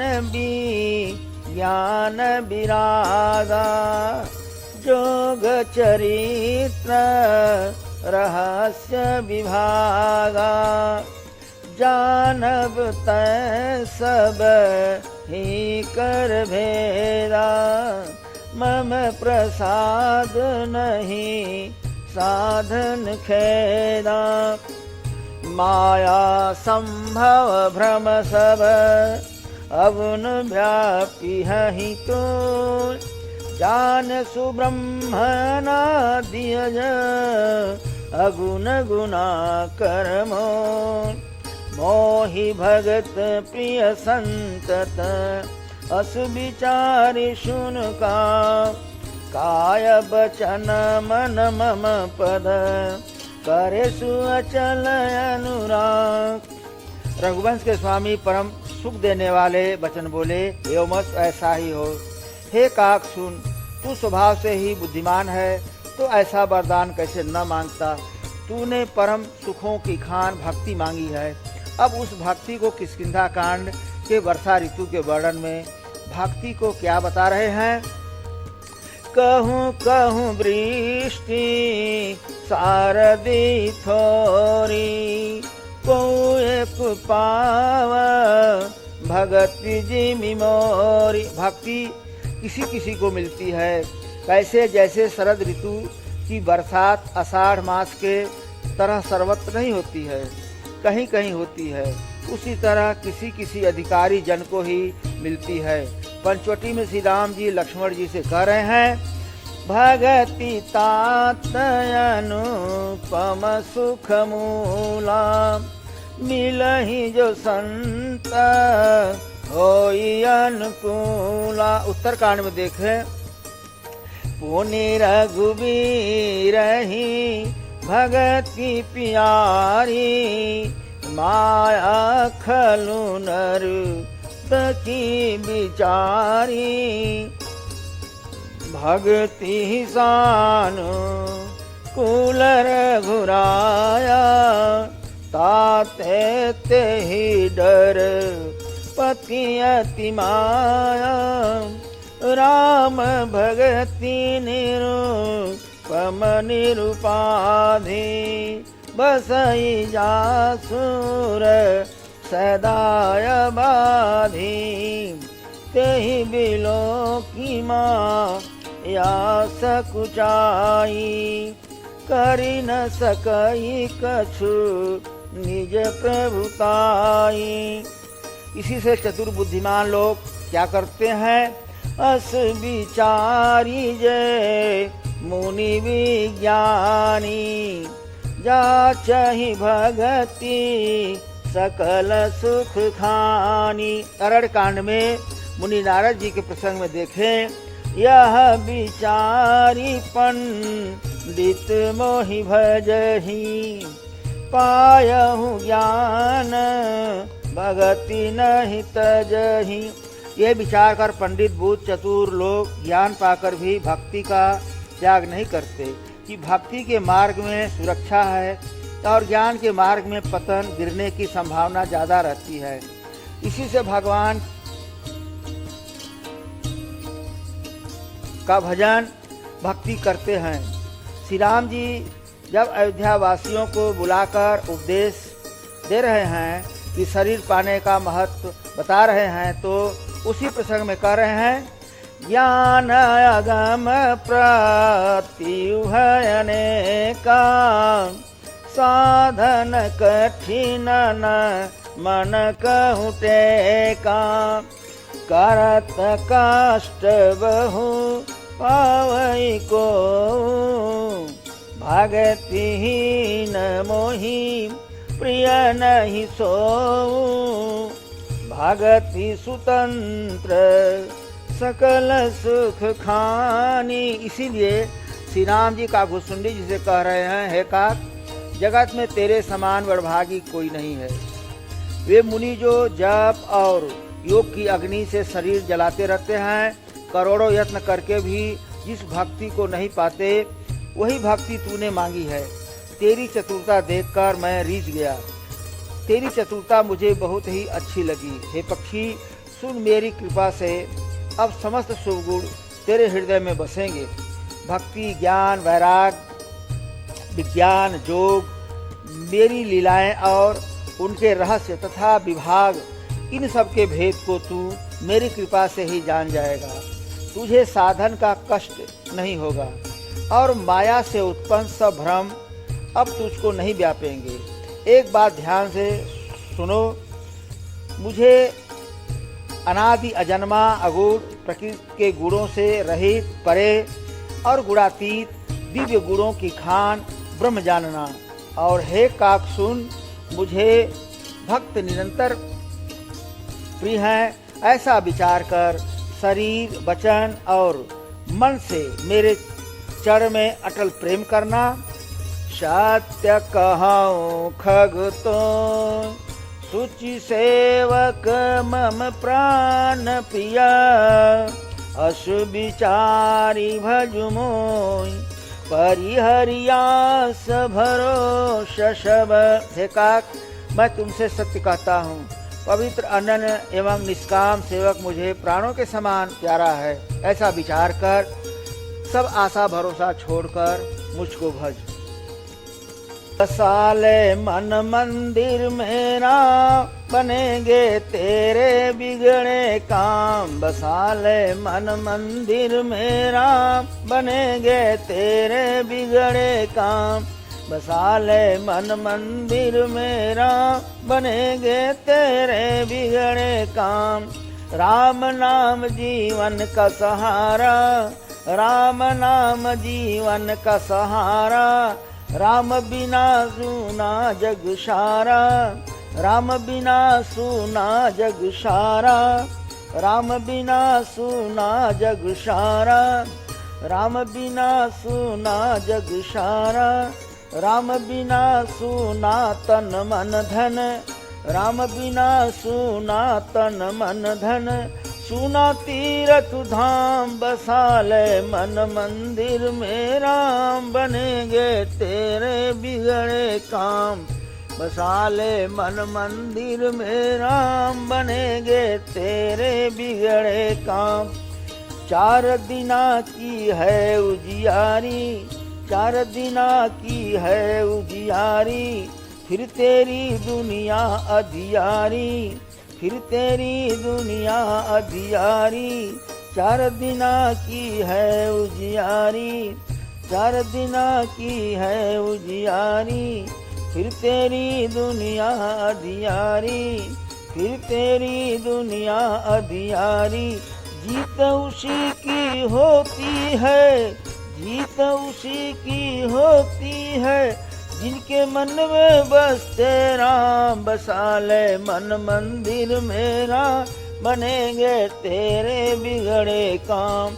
ज्ञान विरागा, जोग चरित्र रहस्य विभागा। जानब तै सब ही कर भेदा, मम प्रसाद नहीं साधन खेदा। माया संभव भ्रम सब अवुन व्यापी ही तो, जान सुब्रह्मणादियज अगुण गुना कर्मो मोहि भगत प्रिय संतत अस विचारि सुन का काय बचन मन मम पद करे सुअचल अनुराग। रघुवंश के स्वामी परम सुख देने वाले वचन बोले, एवं ऐसा ही हो। हे काक सुन, तू स्वभाव से ही बुद्धिमान है, तो ऐसा वरदान कैसे न मांगता। तूने परम सुखों की खान भक्ति मांगी है। अब उस भक्ति को किष्किंधा कांड के वर्षा ऋतु के वर्णन में भक्ति को क्या बता रहे हैं। कहूँ कहूँ वृष्टि शारदी थोरी एक पाव भगति जिमि मोरी। भक्ति किसी किसी को मिलती है, कैसे जैसे शरद ऋतु की बरसात आषाढ़ मास के तरह सर्वत्र नहीं होती है, कहीं कहीं होती है, उसी तरह किसी किसी अधिकारी जन को ही मिलती है। पंचवटी में श्री राम जी लक्ष्मण जी से कह रहे हैं, भगति तात अनुपम सुख मूला मिलहि जो संत होई अनुकूला। उत्तरकांड में देखें, पुनि रघुबीर ही भगति प्यारी माया खलु नर की बिचारी भक्ति सानु कुल रघुराया ताते ते ही डर पति अति माया राम भगति निरूपम निरुपाधि बसई जासुर सदाय बाधी तेहि बिलो की माँ या सकुचाई करि न सकई कछु निज प्रभुताई। इसी से चतुर बुद्धिमान लोग क्या करते हैं, अस विचारी जय मुनि विज्ञानी जाचहि भगति सकल सुख खानी। अरण्य कांड में मुनि नारद जी के प्रसंग में देखें, यह विचारी पंडित मोहि भजहि पायहु ज्ञान भगति नहीं तजहि। ये विचार कर पंडित बुद्ध चतुर लोग ज्ञान पाकर भी भक्ति का त्याग नहीं करते कि भक्ति के मार्ग में सुरक्षा है और ज्ञान के मार्ग में पतन गिरने की संभावना ज़्यादा रहती है। इसी से भगवान का भजन भक्ति करते हैं। श्री राम जी जब अयोध्या वासियों को बुलाकर उपदेश दे रहे हैं कि शरीर पाने का महत्व बता रहे हैं, तो उसी प्रसंग में कह रहे हैं, ज्ञान अगम प्रत्युह अनेका साधन कठिन न मन कहु टेका करत कष्ट बहु पावई को भगतिहीन मोहि प्रिय नहीं सो भगति सुतंत्र सकल सुख खानी। इसीलिए श्री राम जी काकभुसुंडी जी से कह रहे हैं, हे काक, जगत में तेरे समान वरभागी कोई नहीं है। वे मुनि जो जप और योग की अग्नि से शरीर जलाते रहते हैं, करोड़ों यत्न करके भी जिस भक्ति को नहीं पाते, वही भक्ति तूने मांगी है। तेरी चतुरता देखकर मैं रीझ गया, तेरी चतुरता मुझे बहुत ही अच्छी लगी। हे पक्षी, सुन मेरी कृपा से अब समस्त शुभ गुण तेरे हृदय में बसेंगे। भक्ति, ज्ञान, वैराग, विज्ञान, योग, मेरी लीलाएं और उनके रहस्य तथा विभाग, इन सब के भेद को तू मेरी कृपा से ही जान जाएगा। तुझे साधन का कष्ट नहीं होगा और माया से उत्पन्न सब भ्रम अब तुझको नहीं व्यापेंगे। एक बात ध्यान से सुनो, मुझे अनादि अजन्मा अगुण प्रकृति के गुणों से रहित परे और गुणातीत दिव्य गुणों की खान ब्रह्म जानना। और हे काक सुन, मुझे भक्त निरंतर प्रिय है ऐसा विचार कर शरीर वचन और मन से मेरे चरण में अटल प्रेम करना। सत्य कहूँ खग तो सुचि सेवक मम प्राण प्रिया, अशु विचारी भजु मोय परिहरियास भरोस सब। हे काक, मैं तुमसे सत्य कहता हूँ, पवित्र अनन्य एवं निष्काम सेवक मुझे प्राणों के समान प्यारा है। ऐसा विचार कर सब आशा भरोसा छोड़कर मुझको भज। बसाले मन मंदिर मेरा, बनेंगे तेरे बिगड़े काम। बसाले मन मंदिर मेरा, बनेंगे तेरे बिगड़े काम। बसाले मन मंदिर मेरा, बनेंगे तेरे बिगड़े काम। राम नाम जीवन का सहारा, राम नाम जीवन का सहारा। राम बिना सूना जग सारा, राम बिना सूना जग सारा। राम बिना सूना जग सारा, राम बिना सूना जग सारा। राम बिना सूना तन मन धन, राम बिना सूना तन मन धन। सूना तीरथ धाम, बसाले मन मंदिर में राम। बनेंगे तेरे बिगड़े काम, बसाले मन मंदिर में राम। बनेंगे तेरे बिगड़े काम। 4 दिना की है उजियारी, 4 दिना की है उजियारी। फिर तेरी दुनिया अधियारी, फिर तेरी दुनिया अधियारी। 4 दिना की है उजियारी, 4 दिना की है उजियारी। फिर तेरी दुनिया अधियारी, फिर तेरी दुनिया अधियारी। जीत उसी की होती है, जीत उसी की होती है, जिनके मन में बसते राम। बसाले मन मंदिर मेरा, बनेंगे तेरे बिगड़े काम।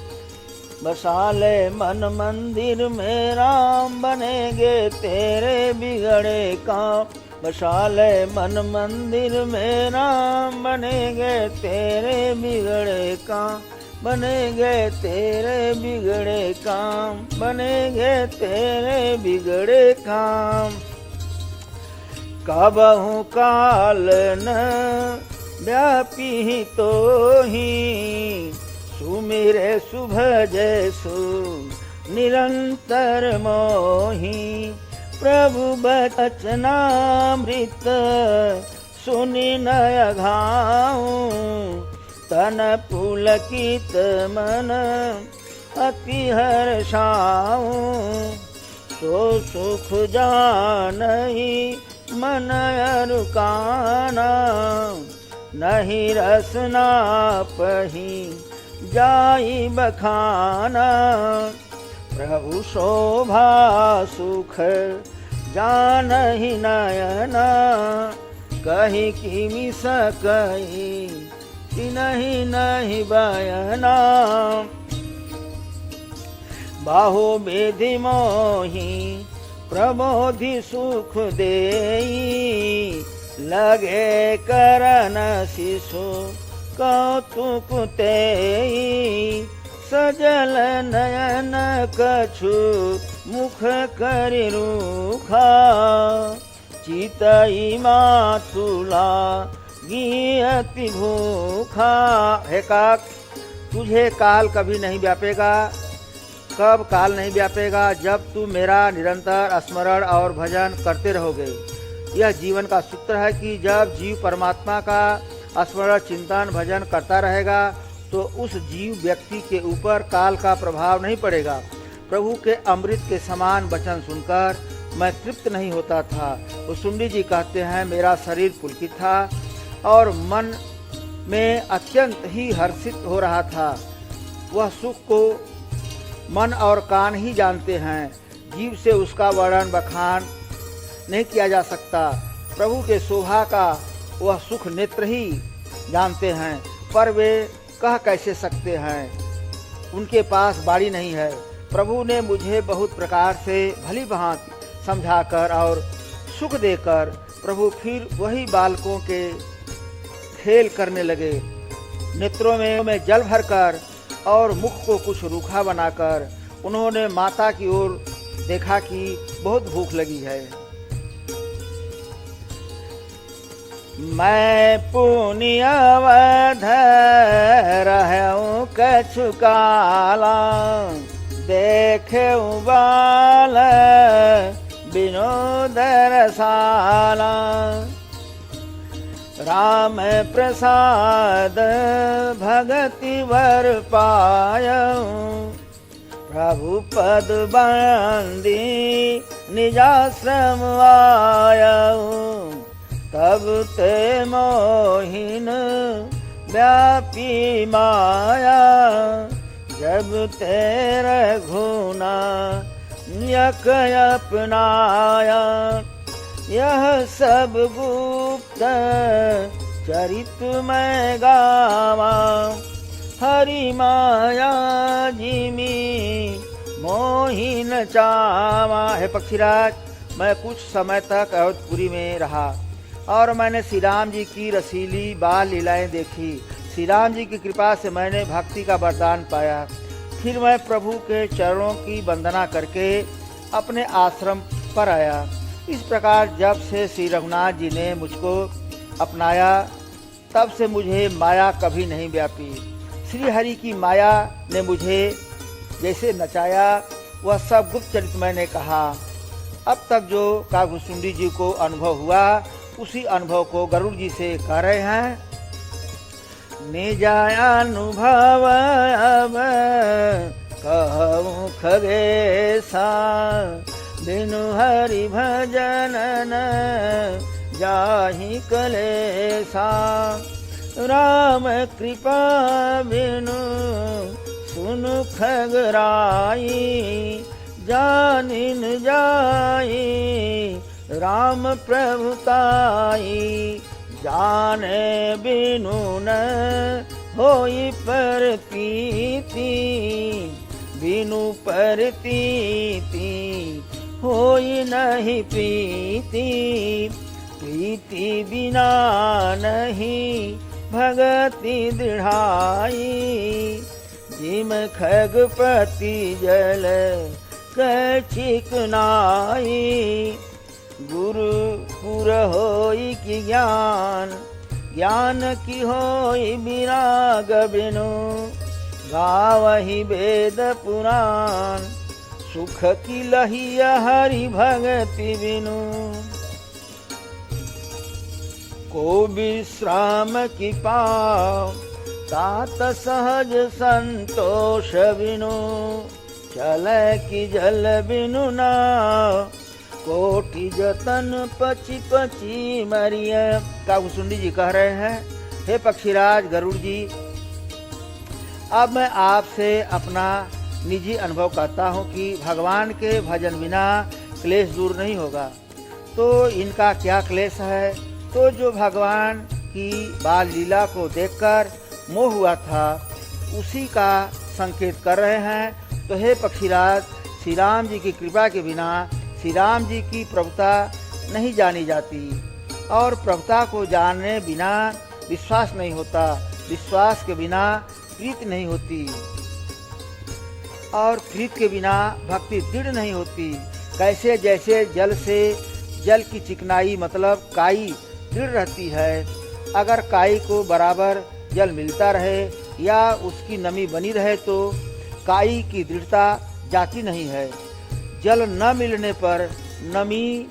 बसाले मन मंदिर में राम, बनेंगे तेरे बिगड़े काम। बसाले मन मंदिर में राम, बनेंगे तेरे बिगड़े काम। बनेंगे तेरे बिगड़े काम, बनेंगे तेरे बिगड़े काम। कबहु काल न व्यापी तो ही, सुमिरे सुभजे सु निरंतर मोही। प्रभु बचनामृत सुनि नय घाऊं, तन पुलकित मन अति हर्षाऊं। सो सुख जानहि मन अरुकाना, नहीं रसना पही जाई बखाना। प्रभु शोभा सुख जानहि नयना, कही किमि सकई नहीं नहीं बयना। बाहु विधि मोहि प्रबोधि सुख देई, लगे करन शिशु कौतुक तेई। सजल नयन कछु मुख करि रूखा, चितई मातुला अति भूखा। हे काक, तुझे काल कभी नहीं व्यापेगा। कब काल नहीं व्यापेगा? जब तू मेरा निरंतर स्मरण और भजन करते रहोगे। यह जीवन का सूत्र है कि जब जीव परमात्मा का स्मरण चिंतन भजन करता रहेगा तो उस जीव व्यक्ति के ऊपर काल का प्रभाव नहीं पड़ेगा। प्रभु के अमृत के समान वचन सुनकर मैं तृप्त नहीं होता था। उस सुंडी जी कहते हैं, मेरा शरीर पुलकित था और मन में अत्यंत ही हर्षित हो रहा था। वह सुख को मन और कान ही जानते हैं, जीव से उसका वर्णन बखान नहीं किया जा सकता। प्रभु के शोभा का वह सुख नेत्र ही जानते हैं, पर वे कह कैसे सकते हैं, उनके पास बाणी नहीं है। प्रभु ने मुझे बहुत प्रकार से भली भांति समझाकर और सुख देकर प्रभु फिर वही बालकों के खेल करने लगे। नेत्रों में जल भरकर और मुख को कुछ रूखा बनाकर उन्होंने माता की ओर देखा कि बहुत भूख लगी है। मैं पुण्य अवध रहूं कछु काला, देखें बाल बिनु दरसाला। राम प्रसाद भगति वर पायऊं, प्रभु पद बंदी निजाश्रम आयऊं। तब ते मोहिन व्यापी माया, जब तेरे घुना यक अपनाया। यह सब गुप्त चरित मैं गावा, हरि माया जिमी मोहिन चावा। है पक्षीराज, मैं कुछ समय तक अवधपुरी में रहा और मैंने श्री राम जी की रसीली बाल लीलाएं देखी। श्री राम जी की कृपा से मैंने भक्ति का वरदान पाया। फिर मैं प्रभु के चरणों की वंदना करके अपने आश्रम पर आया। इस प्रकार जब से श्री रघुनाथ जी ने मुझको अपनाया, तब से मुझे माया कभी नहीं व्यापी। श्री हरि की माया ने मुझे जैसे नचाया, वह सब गुप्त चरित मैंने कहा। अब तक जो कागभूषुंडी जी को अनुभव हुआ, उसी अनुभव को गरुड़ जी से कह रहे हैं। निजानुभव अब कहूँ खगेसा, बिनु हरि भजन न जाहि कलेसा। राम कृपा बिनु सुनु खगराई, जानिन जाई राम प्रभुताई। जाने बिनु न होई परतीति, बिनु परतीति होई नहीं प्रीति। प्रीति बिना नहीं भगति दृढ़ाई, जिम खगपति जल कर चिकनाई। गुरु पुर होई की ज्ञान, ज्ञान की होई विराग बिनु। गावहि वेद पुराण, सुख की लही हरि भगति बिनु। को विश्राम की पाव, तात सहज संतोष बिनु। चले की जल बिनु नाव, कोटि जतन पची पची मरिया। कागभूषुंडी जी कह रहे हैं, हे पक्षीराज गरुड़ जी, अब मैं आपसे अपना निजी अनुभव कहता हूँ कि भगवान के भजन बिना क्लेश दूर नहीं होगा। तो इनका क्या क्लेश है? तो जो भगवान की बाल लीला को देखकर मोह हुआ था, उसी का संकेत कर रहे हैं। तो हे पक्षीराज, श्री राम जी की कृपा के बिना श्री राम जी की प्रभुता नहीं जानी जाती, और प्रभुता को जानने बिना विश्वास नहीं होता, विश्वास के बिना प्रीति नहीं होती, और प्रीति के बिना भक्ति दृढ़ नहीं होती। कैसे जैसे जल से जल की चिकनाई मतलब काई दृढ़ रहती है, अगर काई को बराबर जल मिलता रहे या उसकी नमी बनी रहे तो काई की दृढ़ता जाती नहीं है। जल न मिलने पर, नमी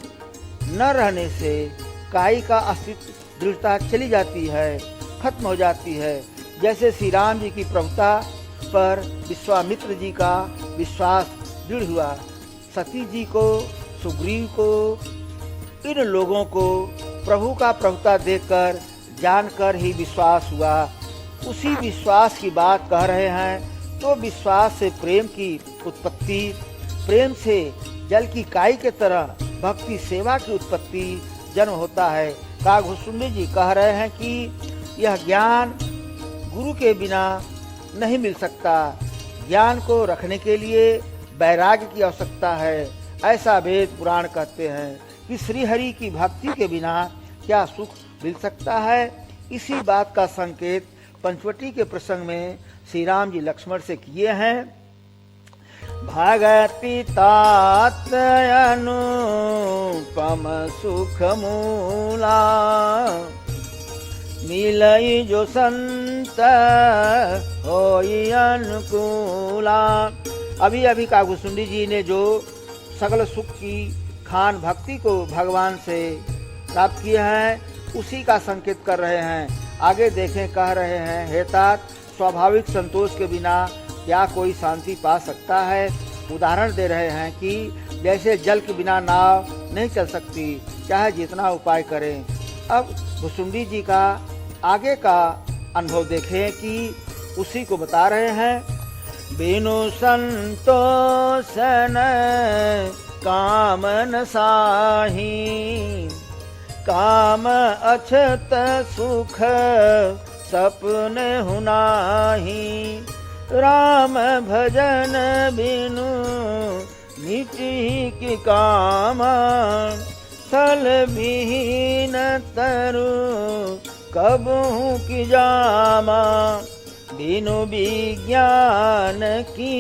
न रहने से काई का अस्तित्व दृढ़ता चली जाती है, खत्म हो जाती है। जैसे श्री राम जी की प्रभुता पर विश्वामित्र जी का विश्वास दृढ़ हुआ, सती जी को, सुग्रीव को, इन लोगों को प्रभु का प्रभुता देखकर जानकर ही विश्वास हुआ। उसी विश्वास की बात कह रहे हैं। तो विश्वास से प्रेम की उत्पत्ति, प्रेम से जल की काई के तरह भक्ति सेवा की उत्पत्ति जन्म होता है। काकभुसुंडी जी कह रहे हैं कि यह ज्ञान गुरु के बिना नहीं मिल सकता। ज्ञान को रखने के लिए वैराग्य की आवश्यकता है। ऐसा वेद पुराण कहते हैं कि श्री हरि की भक्ति के बिना क्या सुख मिल सकता है। इसी बात का संकेत पंचवटी के प्रसंग में श्री राम जी लक्ष्मण से किए हैं। भगति तात अनुपम सुख मूला, मिलई जो संत होई अनुकूला। अभी अभी काकभुसुंडी जी ने जो सकल सुख की खान भक्ति को भगवान से प्राप्त किया है, उसी का संकेत कर रहे हैं। आगे देखें, कह रहे हैं, हे तात, स्वाभाविक संतोष के बिना क्या कोई शांति पा सकता है। उदाहरण दे रहे हैं कि जैसे जल के बिना नाव नहीं चल सकती, चाहे जितना उपाय करें। अब भुसुंडी जी का आगे का अनुभव देखें कि उसी को बता रहे हैं। बिनु संतोषन कामन साही, काम अछत सुख सपने हुनाही। राम भजन बिनु मिटी की कामा, थल विहीन तरु कबहू की जामा। बिनु विज्ञान की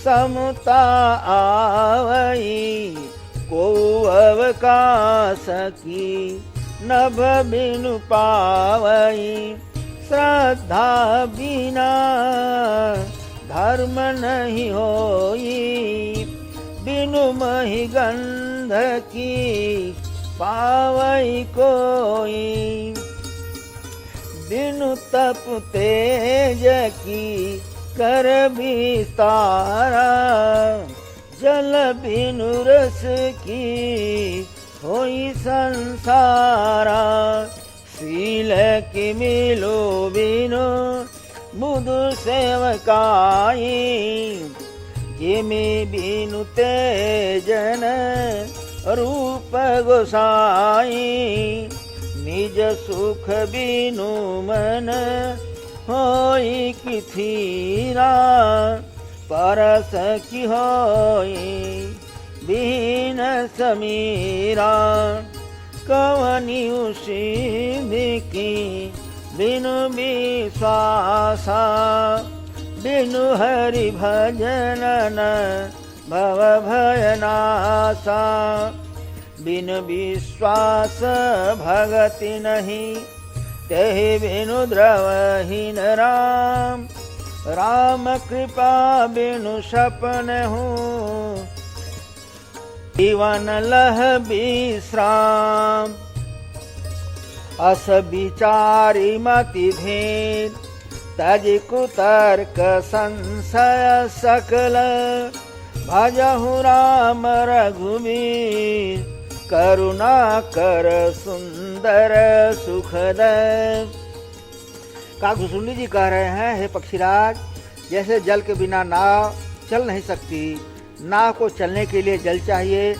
समता आवई, को अवकाश की नभ बिनु पावई। श्रद्धा बिना धर्म नहीं होई, बिनु मही गंध की पावई कोई। बिनु तप तेज की कर विस्तारा, जल बिनु रस की होई संसारा। शील की मिलो बिनु बुधु सेवकाई, जिमि बिनु तेजन रूप गोसाई। निज सुख बिनु मन होई की थीरा, परस की होई बिन समीरा। कवनी उसी की बिनु विश्वासा, बिनु हरि भजन न भव भयनासा। बिन विश्वास भगति नहीं, तेहि बिनु द्रवहीन राम। राम कृपा बिनु सपन हूँ, जीवन लह विश्राम। अस विचारी मति भेद, तज कुतर्क संशय सकल। भजहु राम रघुवीर, करुणा कर सुंदर सुखद। काकभुसुंडी जी कह रहे हैं, हे पक्षीराज, जैसे जल के बिना नाव चल नहीं सकती, नाव को चलने के लिए जल चाहिए,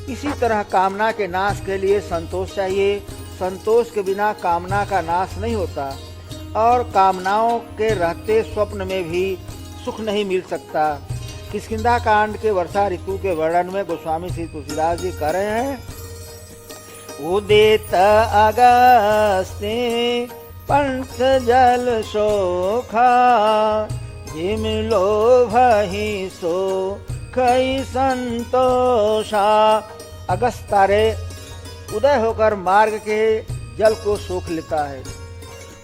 इसी तरह कामना के नाश के लिए संतोष चाहिए। संतोष के बिना कामना का नाश नहीं होता, और कामनाओं के रहते स्वप्न में भी सुख नहीं मिल सकता। किष्किंधा कांड के वर्षा ऋतु के वर्णन में गोस्वामी श्री तुलसीदास जी कह रहे हैं, उदित अगस्त्य पंथ जल सोखा, जिम लोभ ही सो खई संतोषा। अगस्त तारे उदय होकर मार्ग के जल को सोख लेता है,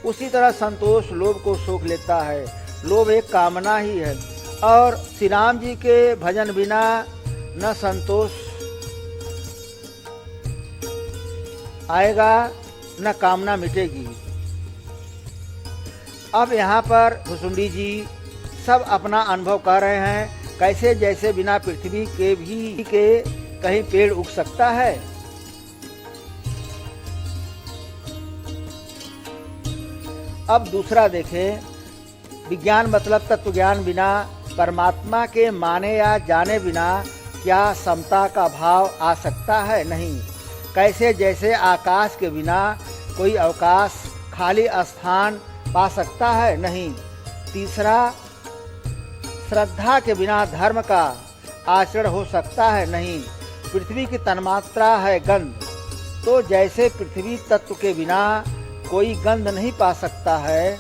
उसी तरह संतोष लोभ को सोख लेता है। लोभ एक कामना ही है, और श्री राम जी के भजन बिना न संतोष आएगा न कामना मिटेगी। अब यहाँ पर भुसुंडी जी सब अपना अनुभव कर रहे हैं, कैसे जैसे बिना पृथ्वी के भी के कहीं पेड़ उग सकता है। अब दूसरा देखें, विज्ञान मतलब तत्व ज्ञान बिना परमात्मा के माने या जाने बिना क्या समता का भाव आ सकता है? नहीं। कैसे जैसे आकाश के बिना कोई अवकाश खाली स्थान पा सकता है? नहीं। तीसरा, श्रद्धा के बिना धर्म का आचरण हो सकता है? नहीं। पृथ्वी की तन्मात्रा है गंध, तो जैसे पृथ्वी तत्व के बिना कोई गंध नहीं पा सकता है।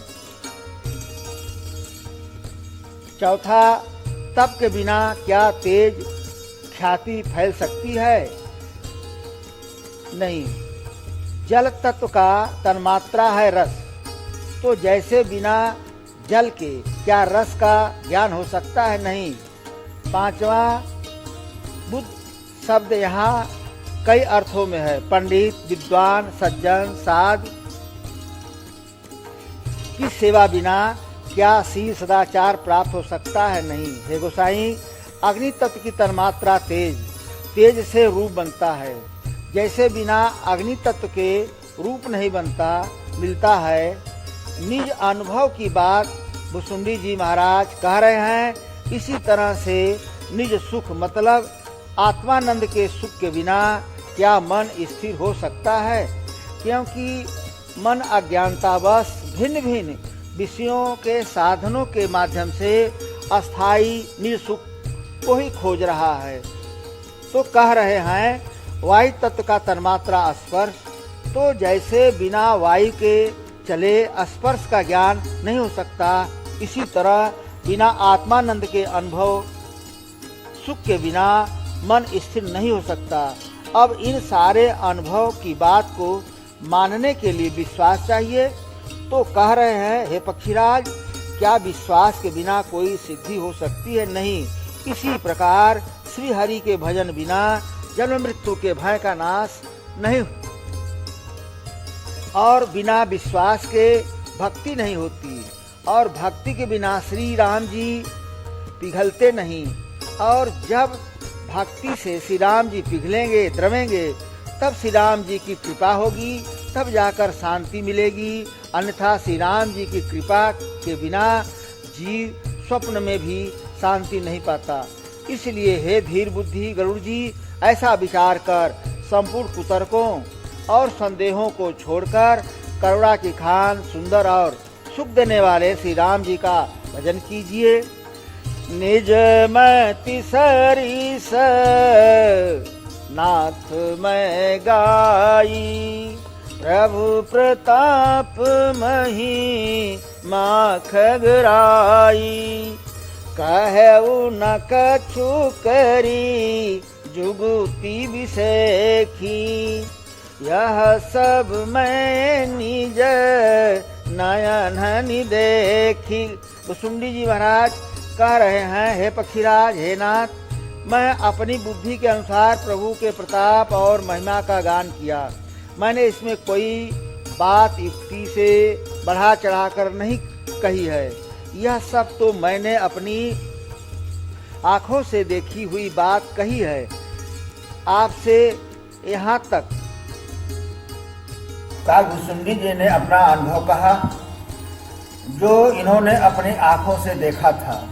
चौथा, तप के बिना क्या तेज ख्याति फैल सकती है? नहीं। जल तत्व का तन्मात्रा है रस, तो जैसे बिना जल के क्या रस का ज्ञान हो सकता है? नहीं। पांचवा, बुद्ध शब्द यहाँ कई अर्थों में है। पंडित, विद्वान, सज्जन, साध की सेवा बिना क्या शील सदाचार प्राप्त हो सकता है? नहीं। हे गोसाई, अग्नि तत्व की तन्मात्रा तेज, तेज से रूप बनता है। जैसे बिना अग्नि तत्व के रूप नहीं बनता मिलता है। निज अनुभव की बात भुसुंडी जी महाराज कह रहे हैं। इसी तरह से निज सुख मतलब आत्मानंद के सुख के बिना क्या मन स्थिर हो सकता है? क्योंकि मन अज्ञानतावश भिन्न भिन्न विषयों के साधनों के माध्यम से अस्थाई निज सुख को ही खोज रहा है। तो कह रहे हैं, वायु तत्व का तन्मात्रा स्पर्श, तो जैसे बिना वायु के चले स्पर्श का ज्ञान नहीं हो सकता, इसी तरह बिना आत्मानंद के अनुभव सुख के बिना मन स्थिर नहीं हो सकता। अब इन सारे अनुभव की बात को मानने के लिए विश्वास चाहिए। तो कह रहे हैं, हे पक्षीराज, क्या विश्वास के बिना कोई सिद्धि हो सकती है? नहीं। इसी प्रकार श्री हरि के भजन बिना जन्म मृत्यु के भय का नाश नहीं, और बिना विश्वास के भक्ति नहीं होती, और भक्ति के बिना श्री राम जी पिघलते नहीं। और जब भक्ति से श्री राम जी पिघलेंगे, द्रवेंगे, तब श्री राम जी की कृपा होगी, तब जाकर शांति मिलेगी। अन्यथा श्री राम जी की कृपा के बिना जीव स्वप्न में भी शांति नहीं पाता। इसलिए हे धीर बुद्धि गरुड़ जी, ऐसा विचार कर संपूर्ण कुतर्कों और संदेहों को छोड़कर करुणा की खान सुंदर और सुख देने वाले श्री राम जी का भजन कीजिए। निज मति सरिस नाथ मैं गाई, प्रभु प्रताप मही माखगराई, कहु न कछु करी जुगुति विसेखी, यह सब मैं निज नयन देखी। भुसुंडी जी महाराज कह रहे हैं, हे पक्षीराज, हे नाथ, मैं अपनी बुद्धि के अनुसार प्रभु के प्रताप और महिमा का गान किया। मैंने इसमें कोई बात युक्ति से बढ़ा चढ़ाकर नहीं कही है। यह सब तो मैंने अपनी आंखों से देखी हुई बात कही है। आपसे यहाँ तक काल भुसुंडी जी ने अपना अनुभव कहा, जो इन्होंने अपनी आंखों से देखा था।